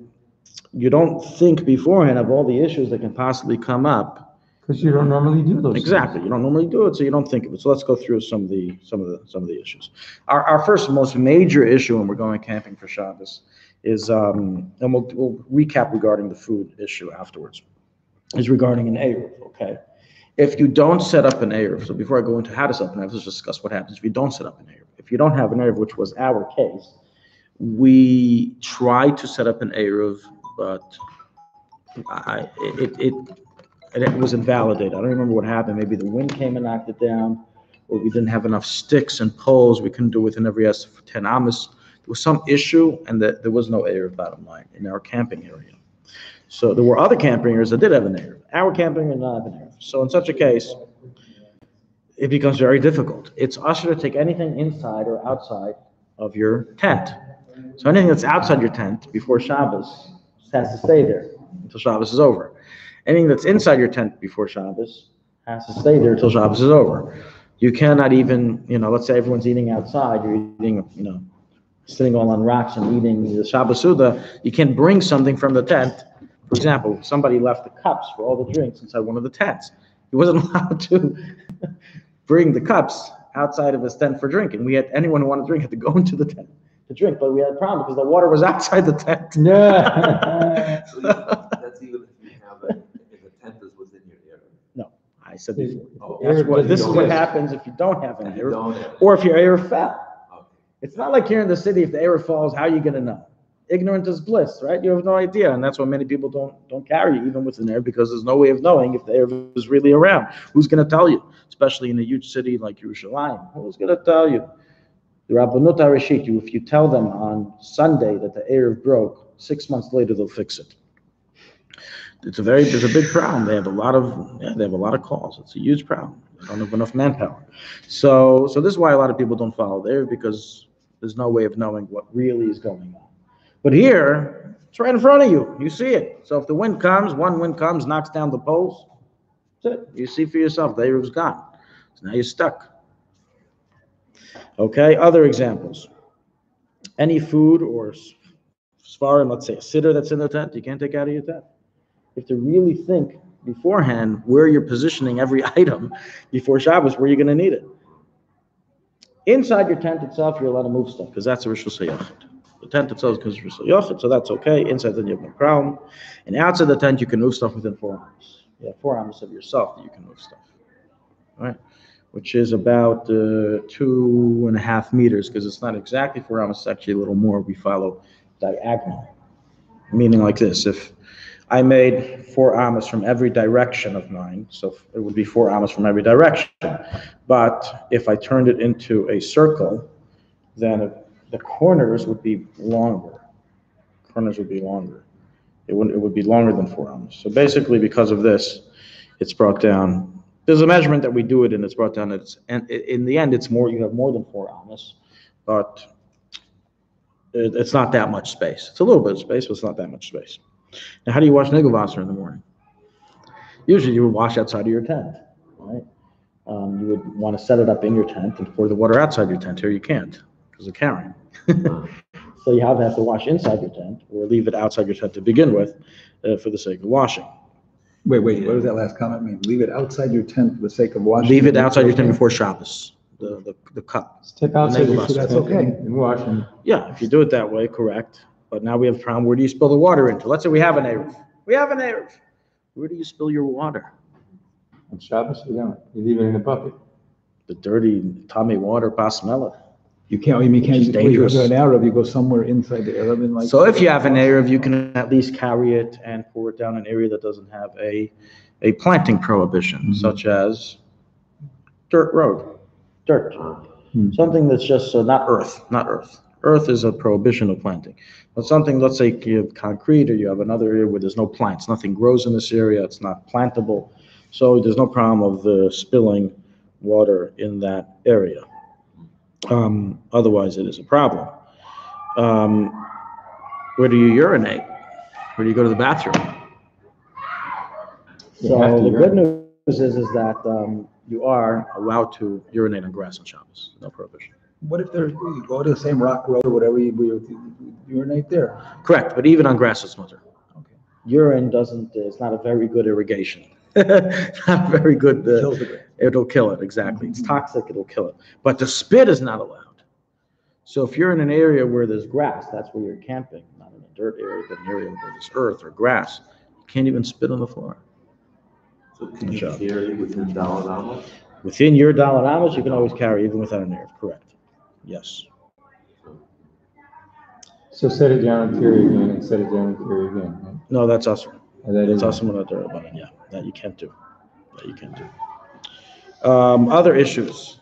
you don't think beforehand of all the issues that can possibly come up. Because you don't normally do those. Exactly, you don't normally do it, so you don't think of it. So let's go through some of the issues. Our first most major issue when we're going camping for Shabbos is, and we'll recap regarding the food issue afterwards, is regarding an Eruv. Okay, if you don't set up an Eruv, so before I go into how to set up an Eruv, let's discuss what happens if you don't set up an Eruv. If you don't have an Eruv, which was our case, we tried to set up an Eruv, but it was invalidated. I don't remember what happened. Maybe the wind came and knocked it down, or we didn't have enough sticks and poles. We couldn't do it within every S for 10 amas. There was some issue, and there was no Eruv, bottom line, in our camping area. So there were other camping areas that did have an Eruv. Our camping area did not have an Eruv. So in such a case, it becomes very difficult. It's usher to take anything inside or outside of your tent. So anything that's outside your tent before Shabbos has to stay there until Shabbos is over. Anything that's inside your tent before Shabbos has to stay there until Shabbos is over. You cannot even, let's say everyone's eating outside, you're eating, sitting all on rocks and eating the Shabbos Suda, you can't bring something from the tent. For example, somebody left the cups for all the drinks inside one of the tents. He wasn't allowed to bring the cups outside of his tent for drinking. Anyone who wanted to drink had to go into the tent to drink, but we had a problem because the water was outside the tent. Yeah. So that's even if you have if the tent is within your area. No, I said before. Oh, This is what happens if you don't have an If you Eruv, don't have it. or if your Eruv fell. Okay. It's not like here in the city, if the Eruv falls, how are you going to know? Ignorant is bliss, right? You have no idea, and that's why many people don't carry even with an Eruv, because there's no way of knowing if the Eruv is really around. Who's going to tell you? Especially in a huge city like Yerushalayim. Who's going to tell you? The Rabbanut HaRashit, if you tell them on Sunday that the Eruv broke, 6 months later they'll fix it. There's a big problem. They have a lot of calls. It's a huge problem. They don't have enough manpower. So this is why a lot of people don't follow there, because there's no way of knowing what really is going on. But here, it's right in front of you. You see it. So if the wind comes, knocks down the poles, that's it. You see for yourself, the Eruv's gone. So now you're stuck. Okay, other examples. Any food or svarim, let's say a sitter that's in the tent, you can't take out of your tent. You have to really think beforehand where you're positioning every item before Shabbos, where you're going to need it. Inside your tent itself, you're allowed to move stuff, because that's a rishus hayachid. The tent itself is rishus hayachid, so that's okay. Inside, then you have no problem. And outside the tent, you can move stuff within 4 amas. You have 4 amas of yourself that you can move stuff. All right? Which is about 2.5 meters, because it's not exactly 4 amas, it's actually a little more. We follow diagonal, meaning like this. If I made 4 amas from every direction of mine, so it would be 4 amas from every direction. But if I turned it into a circle, then the corners would be longer. It would be longer than 4 amas. So basically, because of this, it's brought down. There's a measurement that we do it, and it's brought down. And in the end, it's more. You have more than 4 amas, but it's not that much space. It's a little bit of space, but it's not that much space. Now, how do you wash Nigelwasser in the morning? Usually, you would wash outside of your tent, right? You would want to set it up in your tent and pour the water outside your tent. Here, you can't because of carrying. So you either have to wash inside your tent or leave it outside your tent to begin with for the sake of washing. Wait, what does that last comment mean? Leave it outside your tent for the sake of washing? Leave it outside your tent before Shabbos, the cup. Step outside your So that's tent okay. and wash and Yeah, if you do it that way, correct. But now we have a problem. Where do you spill the water into? Let's say we have an Eruv. We have an Eruv. Where do you spill your water? on Shabbos, you don't. You leave it in a bucket. The dirty tummy water, basmela. You can't, when It's you go dangerous. to an Arab, you go somewhere inside the Arab and like. So if you have an Eruv, you can at least carry it and pour it down an area that doesn't have a planting prohibition, such as dirt road, dirt. Something that's just not earth. Earth is a prohibition of planting. But something, let's say you have concrete or you have another area where there's no plants, nothing grows in this area, it's not plantable. So there's no problem of spilling water in that area. Otherwise, it is a problem. Where do you urinate? Where do you go to the bathroom? So the good news is that you are allowed to urinate on grass on Shabbos. No prohibition. What if you go to the same rock road or whatever, you urinate there? Correct, but even on grass it's mutter. Okay. Urine it's not a very good irrigation. Not very good. Kills the grass. It'll kill it, exactly. It's toxic, it'll kill it. But the spit is not allowed. So if you're in an area where there's grass, that's where you're camping, not in a dirt area, but an area where there's earth or grass. You can't even spit on the floor. So can you carry within Daled Amos? Within your Daled Amos, you can always carry, even without an eruv. Correct. Yes. So set it down and carry again, and set it down and carry again. Right? No, that's usher. That That's is also what I about it. Yeah, that you can't do. That you can't do. Other issues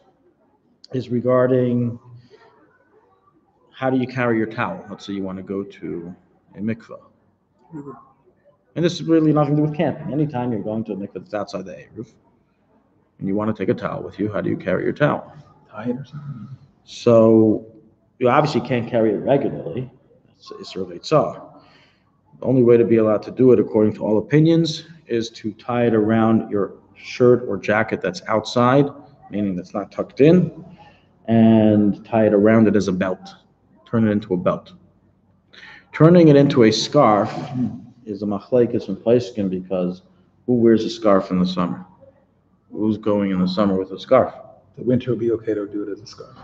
is regarding how do you carry your towel? Let's say you want to go to a mikveh. And this is really nothing to do with camping. Anytime you're going to a mikveh that's outside the eruv, and you want to take a towel with you, how do you carry your towel? Tie it or something. So you obviously can't carry it regularly. It's really tzah. The only way to be allowed to do it, according to all opinions, is to tie it around your shirt or jacket that's outside, meaning that's not tucked in, and tie it around it as a belt. Turn it into a belt. Turning it into a scarf is a machlekes in Paiskin because who wears a scarf in the summer? Who's going in the summer with a scarf? The winter would be okay to do it as a scarf.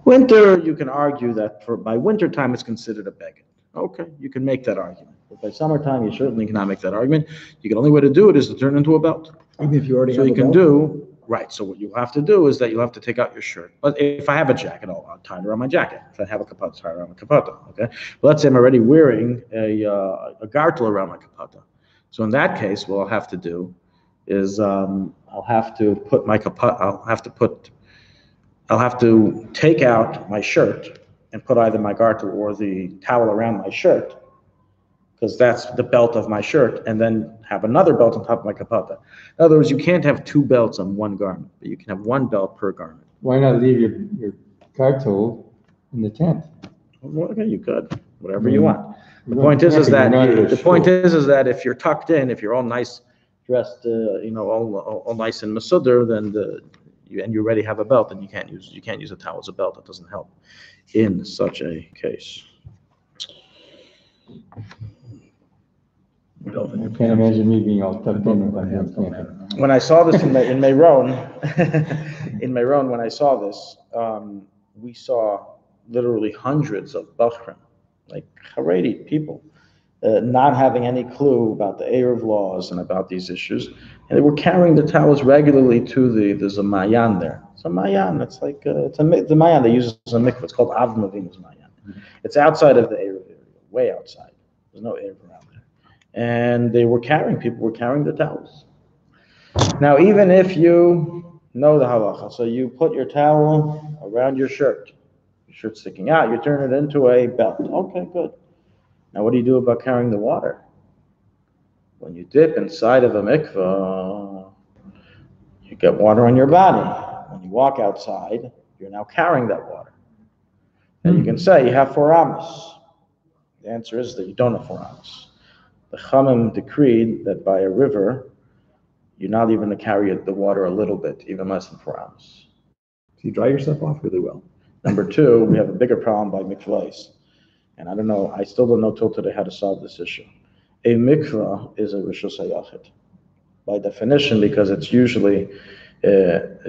Winter, you can argue that by winter time it's considered a beggar. Okay, you can make that argument. But by summertime, you certainly cannot make that argument. The only way to do it is to turn it into a belt. Even if you already So have you a can belt? do, right, so what you'll have to do is that you'll have to take out your shirt. But if I have a jacket, I'll tie it around my jacket. If I have a kapata, tie it around my kapata, okay? But let's say I'm already wearing a gartel around my kapata. So in that case, what I'll have to do is I'll have to put my kapata, I'll have to take out my shirt and put either my garter or the towel around my shirt, because that's the belt of my shirt, and then have another belt on top of my kapata. In other words, you can't have two belts on one garment, but you can have one belt per garment. Why not leave your cartol in the tent? Well, okay, you could, whatever you want. The point is that if you're tucked in, if you're all nice dressed, all nice and masudar, then you already have a belt, then you can't use a towel as a belt. That doesn't help in such a case. I can't imagine me being all tucked in if I'm not camping. When I saw this in Meron, when I saw this, we saw literally hundreds of Bachrim, like Haredi people, not having any clue about the Eruv laws and about these issues, and they were carrying the towels regularly to there's a mayan there. It's a mayan. It's like the mayan they use as a mikveh. It's called Av Mavinu's mayan. It's outside of the Eruv area, way outside. There's no Eruv around there, and people were carrying the towels. Now, even if you know the halacha, so you put your towel around your shirt sticking out, you turn it into a belt. Okay, good. Now, what do you do about carrying the water? When you dip inside of a mikveh, you get water on your body. When you walk outside, you're now carrying that water. And you can say you have 4 amos. The answer is that you don't have 4 amos. The Chamim decreed that by a river, you're not even to carry the water a little bit, even less than 4 amos. So you dry yourself off really well. Number 2, we have a bigger problem by mikvahs. and I don't know, I still don't know till today how to solve this issue. A mikvah is a rishus hayachid by definition because it's usually it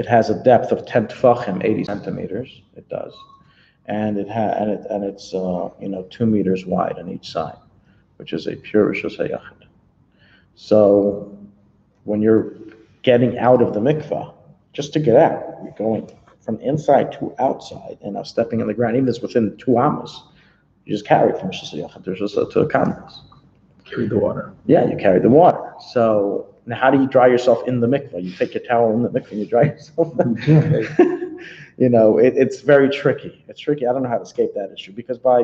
has a depth of 10 tfachim, 80 centimeters. It does, and it's 2 meters wide on each side, which is a pure rishus hayachid. So when you're getting out of the mikvah, just to get out, you're going from inside to outside and now stepping on the ground, even if it's within 2 amos, you just carry it from rishus hayachid to a context. Carry the water. Yeah, you carry the water. So now how do you dry yourself in the mikvah? You take your towel in the mikvah and you dry yourself. It's very tricky. It's tricky. I don't know how to escape that issue because by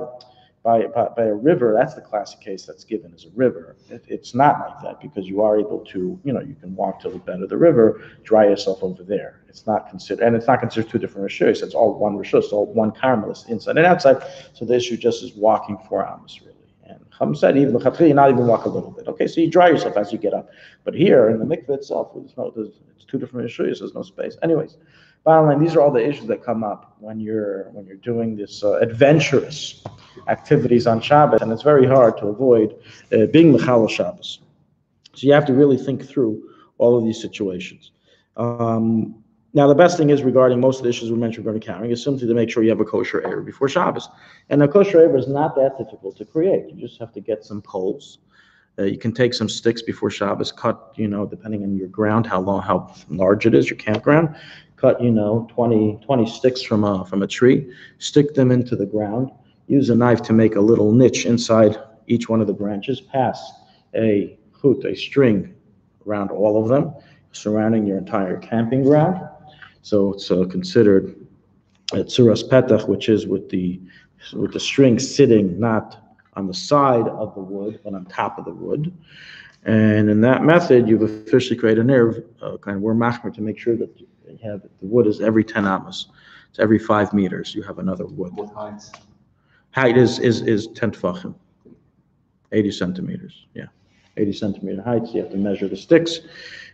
a river, that's the classic case that's given as a river. It's not like that because you are able to, you can walk to the bed of the river, dry yourself over there. It's not considered 2 different rishus. It's all one rishus, all one karmelis, inside and outside. So the issue just is walking 4 amos, really. And Chum said, even the you not even walk a little bit. Okay, so you dry yourself as you get up. But here in the mikveh itself, it's 2 different rishus. There's no space. Anyways, bottom line, these are all the issues that come up when you're doing this adventurous activities on Shabbos, and it's very hard to avoid being mechal Shabbos. So you have to really think through all of these situations. Now, the best thing is regarding most of the issues we mentioned regarding carrying is simply to make sure you have a kosher eruv before Shabbos. And a kosher eruv is not that difficult to create. You just have to get some poles. You can take some sticks before Shabbos, cut, depending on your ground, how large it is, your campground. Cut, 20 sticks from a tree, stick them into the ground. Use a knife to make a little niche inside each one of the branches. Pass a string around all of them, surrounding your entire camping ground. So it's considered a tzuras petach, which is with the string sitting not on the side of the wood, but on top of the wood. And in that method, you've officially created an eruv, we're machmer to make sure that the wood is every 10 amos. It's every 5 meters. You have another wood. What heights? Height is 10 tfachim, 80 centimeters. Yeah, 80 centimeter height. So you have to measure the sticks,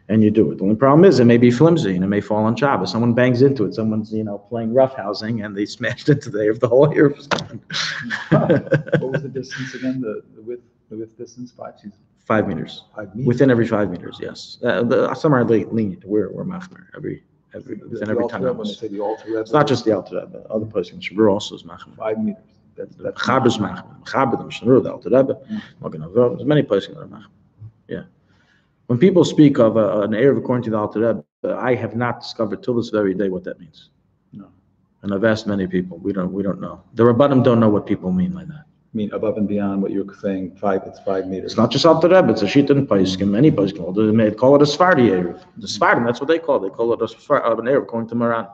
and you do it. The only problem is it may be flimsy and it may fall on Shabbos. Someone bangs into it. Someone's playing roughhousing and they smashed into the whole eruv is gone. What was the distance again? The width distance? 5 meters. 5 meters. Within every 5 meters, yes. Some are lenient. We're machmer within every 10 When they hours. say the Alter Rebbe, It's not just the Alter Rebbe. Other places in Shiur also is machmer. 5 meters. That's Chaber is machmer. Chaber, the Mishnah, the Alter Rebbe, Magen Avraham. There's many places that are machmer. Yeah. When people speak of an eruv according to the Alter Rebbe, I have not discovered till this very day what that means. No. And I've asked many people. We don't know. The Rabbanim don't know what people mean by that. I mean, above and beyond what you're saying, it's 5 meters. It's not just Alter Rebbe, it's a shita in Paiskim, many Paiskim. They call it a Sephardi eruv. The Sephardim, that's what they call it. They call it an eruv according to Moran.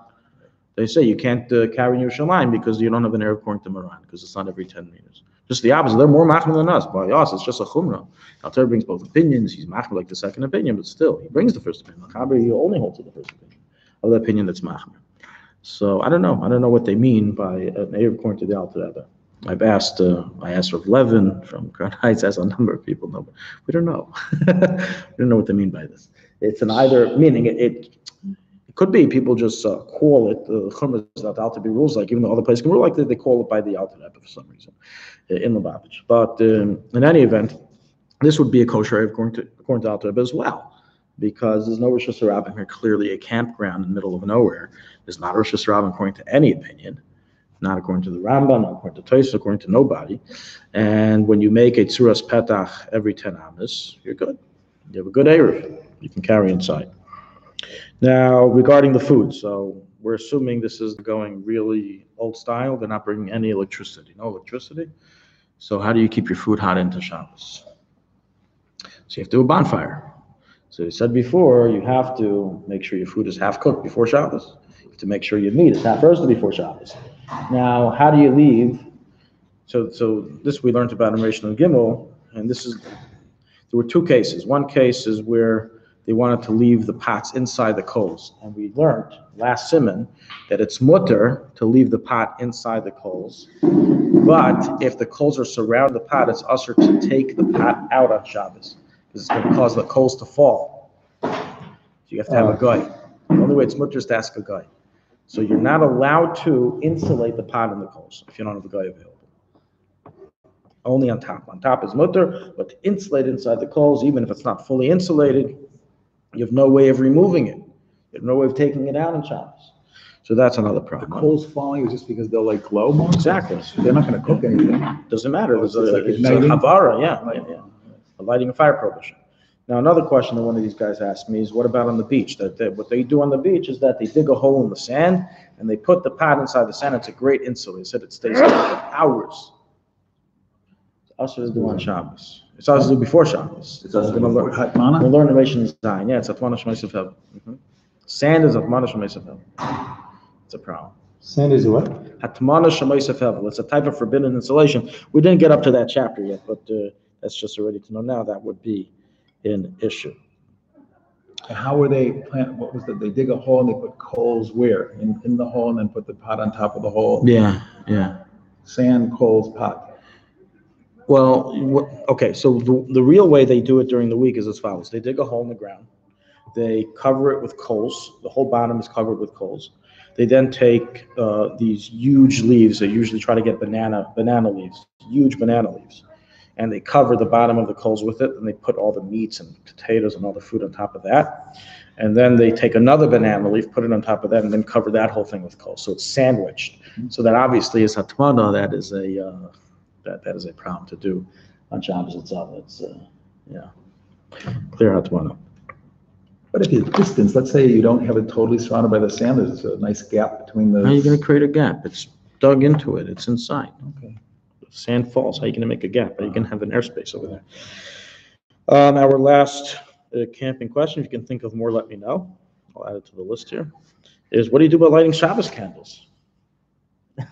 They say you can't carry in Yerushalayim because you don't have an eruv according to Moran, because it's not every 10 meters. Just the opposite. They're more machmir than us. By us, it's just a chumrah. Alter Rebbe brings both opinions. He's machmir like the second opinion, but still, he brings the first opinion. Chaber, he only holds to the first opinion, of the opinion that's machmir. So I don't know. I don't know what they mean by an eruv according to the Alter Rebbe. I asked Rav Levin from Crown Heights, as a number of people know, but we don't know. We don't know what they mean by this. It's an either, meaning it could be people just call it, the chumrah that Alter Rebbe rules like, even though other places can rule like that, they call it by the Alter Rebbe for some reason in Lubavitch. But in any event, this would be a kosher according to Alter Rebbe as well, because there's no Rosh Hashanah here, clearly a campground in the middle of nowhere. There's not Rosh Hashanah according to any opinion. Not according to the Rambam, not according to Tosfos, according to nobody. And when you make a tzuras petach every 10 amos, you're good. You have a good eruv. You can carry inside. Now, regarding the food, so we're assuming this is going really old style. They're not bringing any electricity. No electricity. So how do you keep your food hot into Shabbos? So you have to do a bonfire. So you said before, you have to make sure your food is half cooked before Shabbos. You have to make sure your meat is half roasted before Shabbos. Now, how do you leave? So this we learned about in Reish and Gimel, and there were 2 cases. One case is where they wanted to leave the pots inside the coals, and we learned last siman that it's mutter to leave the pot inside the coals, but if the coals are surrounding the pot, it's usher to take the pot out on Shabbos because it's going to cause the coals to fall. So you have to have a guy. The only way it's mutter is to ask a guy. So you're not allowed to insulate the pot and the coals if you don't have a guy available. Only on top. On top is mutter, but to insulate inside the coals, even if it's not fully insulated, you have no way of removing it. You have no way of taking it out in Shabbos. So that's another The problem. coals falling is just because they'll like glow more? Exactly. They're not gonna cook anything. Doesn't matter. Oh, It's it's like a igniting? havara, yeah. A lighting a fire prohibition. Now, another question that one of these guys asked me is, what about on the beach? What they do on the beach is that they dig a hole in the sand and they put the pot inside the sand. It's a great insulator. They said it stays there for hours. It's also to do on Shabbos. It's also to do before Shabbos. It's also We're gonna before learn- Hatmana? We'll learn Relation Design. Yeah, it's Atmana Shmeisav Hevel. Sand is Atmana Shmeisav Hevel. It's a problem. Sand is what? Hatmana Shmeisav Hevel. It's a type of forbidden insulation. We didn't get up to that chapter yet, but that's just already to know now. That would be an issue. And how were they plant, what was it? They dig a hole and they put coals where? In the hole and then put the pot on top of the hole? Yeah. Sand, coals, pot. Well, okay, so the real way they do it during the week is as follows. They dig a hole in the ground. They cover it with coals. The whole bottom is covered with coals. They then take these huge leaves. They usually try to get banana leaves, huge banana leaves. And they cover the bottom of the coals with it, and they put all the meats and potatoes and all the food on top of that. And then they take another banana leaf, put it on top of that, and then cover that whole thing with coals. So it's sandwiched. So that obviously is hatmana. That is a problem to do on Shabbos itself. It's clear hatmana. But if you distance, let's say you don't have it totally surrounded by the sand, there's a nice gap between the. How are you going to create a gap? It's dug into it. It's inside. Okay. Sand falls. How are you going to make a gap? How are you going to have an airspace over there? Our last camping question, if you can think of more, let me know. I'll add it to the list here. Is what do you do about lighting Shabbos candles?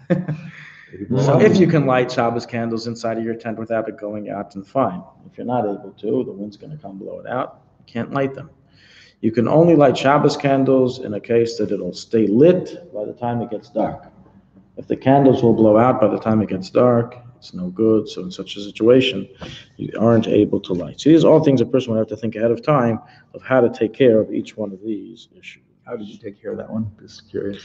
So if you can light Shabbos candles inside of your tent without it going out, then fine. If you're not able to, the wind's going to come blow it out. You can't light them. You can only light Shabbos candles in a case that it'll stay lit by the time it gets dark. If the candles will blow out by the time it gets dark, it's no good. So in such a situation, you aren't able to light. So these are all things a person would have to think ahead of time of how to take care of each one of these issues. How did you take care of that one? Just curious.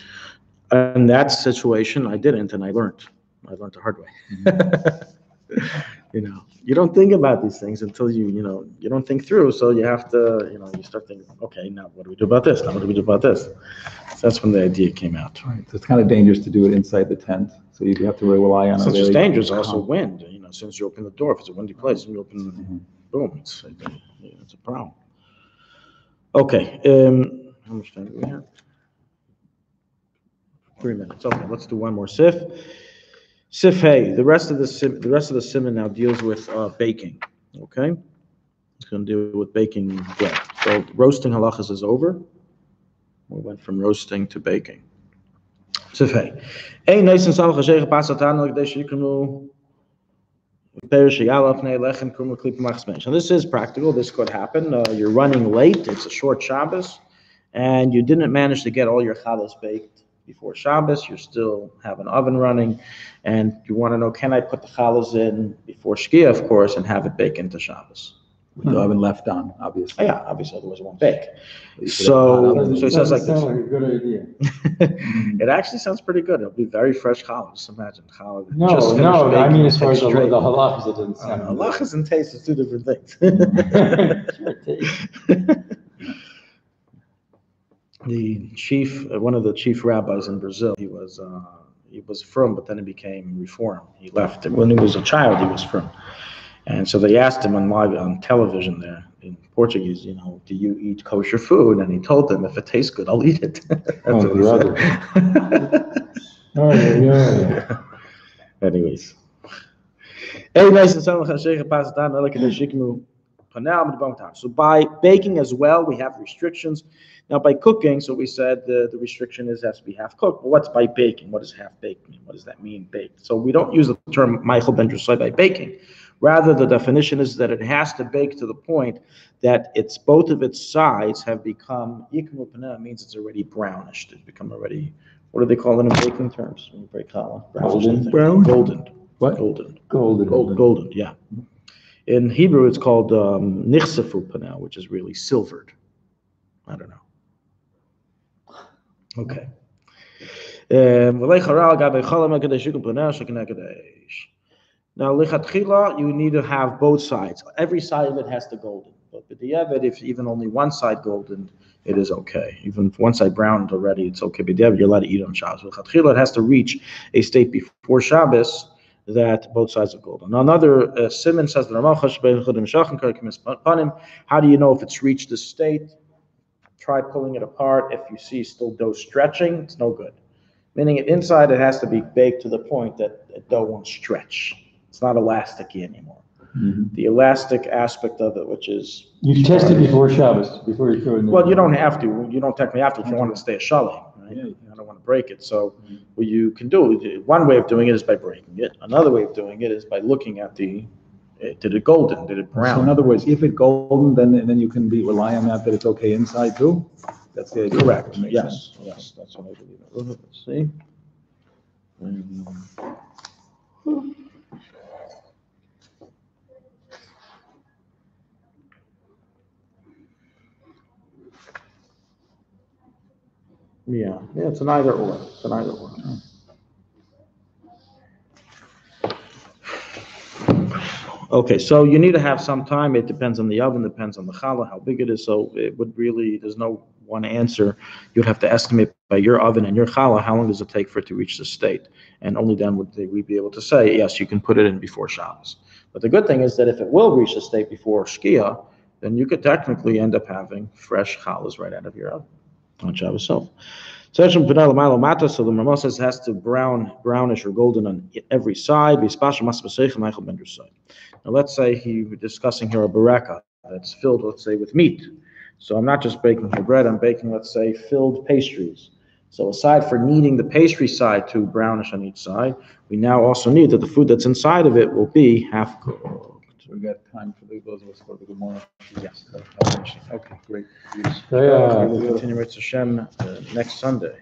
In that situation, I didn't, and I learned the hard way. You don't think about these things until you don't think through. So you have to, you start thinking, okay, now what do we do about this? Now what do we do about this? So that's when the idea came out. Right, so it's kind of dangerous to do it inside the tent, so you have to rely on. Since it's dangerous, also wind. Since you open the door, if it's a windy place, and you open, boom, it's a problem. Okay, how much time do we have? 3 minutes. Okay, let's do one more sif. Sif hey, the rest of the simon now deals with baking. Okay, it's going to deal with baking bread. So roasting halachas is over. We went from roasting to baking. Sif hey, hey nice and salach hashayich pasatan like this yikunu perish yalaf nei lechem kumu klip machsmesh. Now this is practical. This could happen. You're running late. It's a short Shabbos, and you didn't manage to get all your challahs baked before Shabbos. You still have an oven running, and you want to know, can I put the challahs in before Shkia, of course, and have it bake into Shabbos? With the oven left on, obviously. Yeah, obviously, otherwise it won't bake. So it sounds like Sound this. like a good idea. It actually sounds pretty good. It'll be very fresh challah. Just imagine challah. No, just finished I baking mean and as far as takes the straight. halachas, it doesn't sound. Halachas and taste is two different things. Sure, taste. The chief, one of the chief rabbis in Brazil, he was frum, but then he became reform. He left. When he was a child, he was frum. And so they asked him on television there in Portuguese, do you eat kosher food? And he told them, if it tastes good, I'll eat it. That's what he brother. said. Oh, yeah. Anyways. So by baking as well, we have restrictions. Now by cooking, so we said the restriction has to be half cooked. But what's by baking? What does half baked mean? What does that mean, baked? So we don't use the term Michael ben Drusai by baking. Rather, the definition is that it has to bake to the point that both of its sides have become, means it's already brownish. It's become already, what do they call it in baking terms? When you break challah? Golden brown? Golden. What? Golden, yeah. In Hebrew, it's called nichsefu panel, which is really silvered. I don't know. Okay. Now, lichatchila, you need to have both sides. Every side of it has to golden. But b'diavad, if even only one side golden, it is okay. Even if one side browned already, it's okay. B'diavad, you're allowed to eat on Shabbos. Lichatchila, it has to reach a state before Shabbos that both sides are golden. Now, another Simon says, how do you know if it's reached the state? Try pulling it apart. If you see still dough stretching, it's no good. Meaning inside it has to be baked to the point that the dough won't stretch. It's not elasticy anymore. Mm-hmm. The elastic aspect of it, which is... You test it before Shabbos, before you throw it in there. Well, you don't have to. You don't technically have to if you want it to stay a shalom, right? Yeah. You don't want to break it. So what you can do, one way of doing it is by breaking it. Another way of doing it is by looking at did it golden, did it brown? So in other words, if it's golden, then you can rely on that it's okay inside too? That's the idea. Correct, Makes yes, sense. yes, that's what I believe. Let's see. Yeah, it's an either or. It's an either or. Okay, so you need to have some time. It depends on the oven, depends on the challah, how big it is. So it would really, there's no one answer. You'd have to estimate by your oven and your challah, how long does it take for it to reach the state? And only then would we be able to say, yes, you can put it in before Shabbos. But the good thing is that if it will reach the state before Shkia, then you could technically end up having fresh challahs right out of your oven on Shabbos itself. So the Ramah says it has to brownish or golden on every side. Now let's say he's discussing here a baraka that's filled, let's say, with meat. So I'm not just baking for bread, I'm baking, let's say, filled pastries. So aside for needing the pastry side to brownish on each side, we now also need that the food that's inside of it will be half cooked. So we got time for those of us for the good morning. Yes. Okay, great. Yeah. We'll continue with Hashem next Sunday.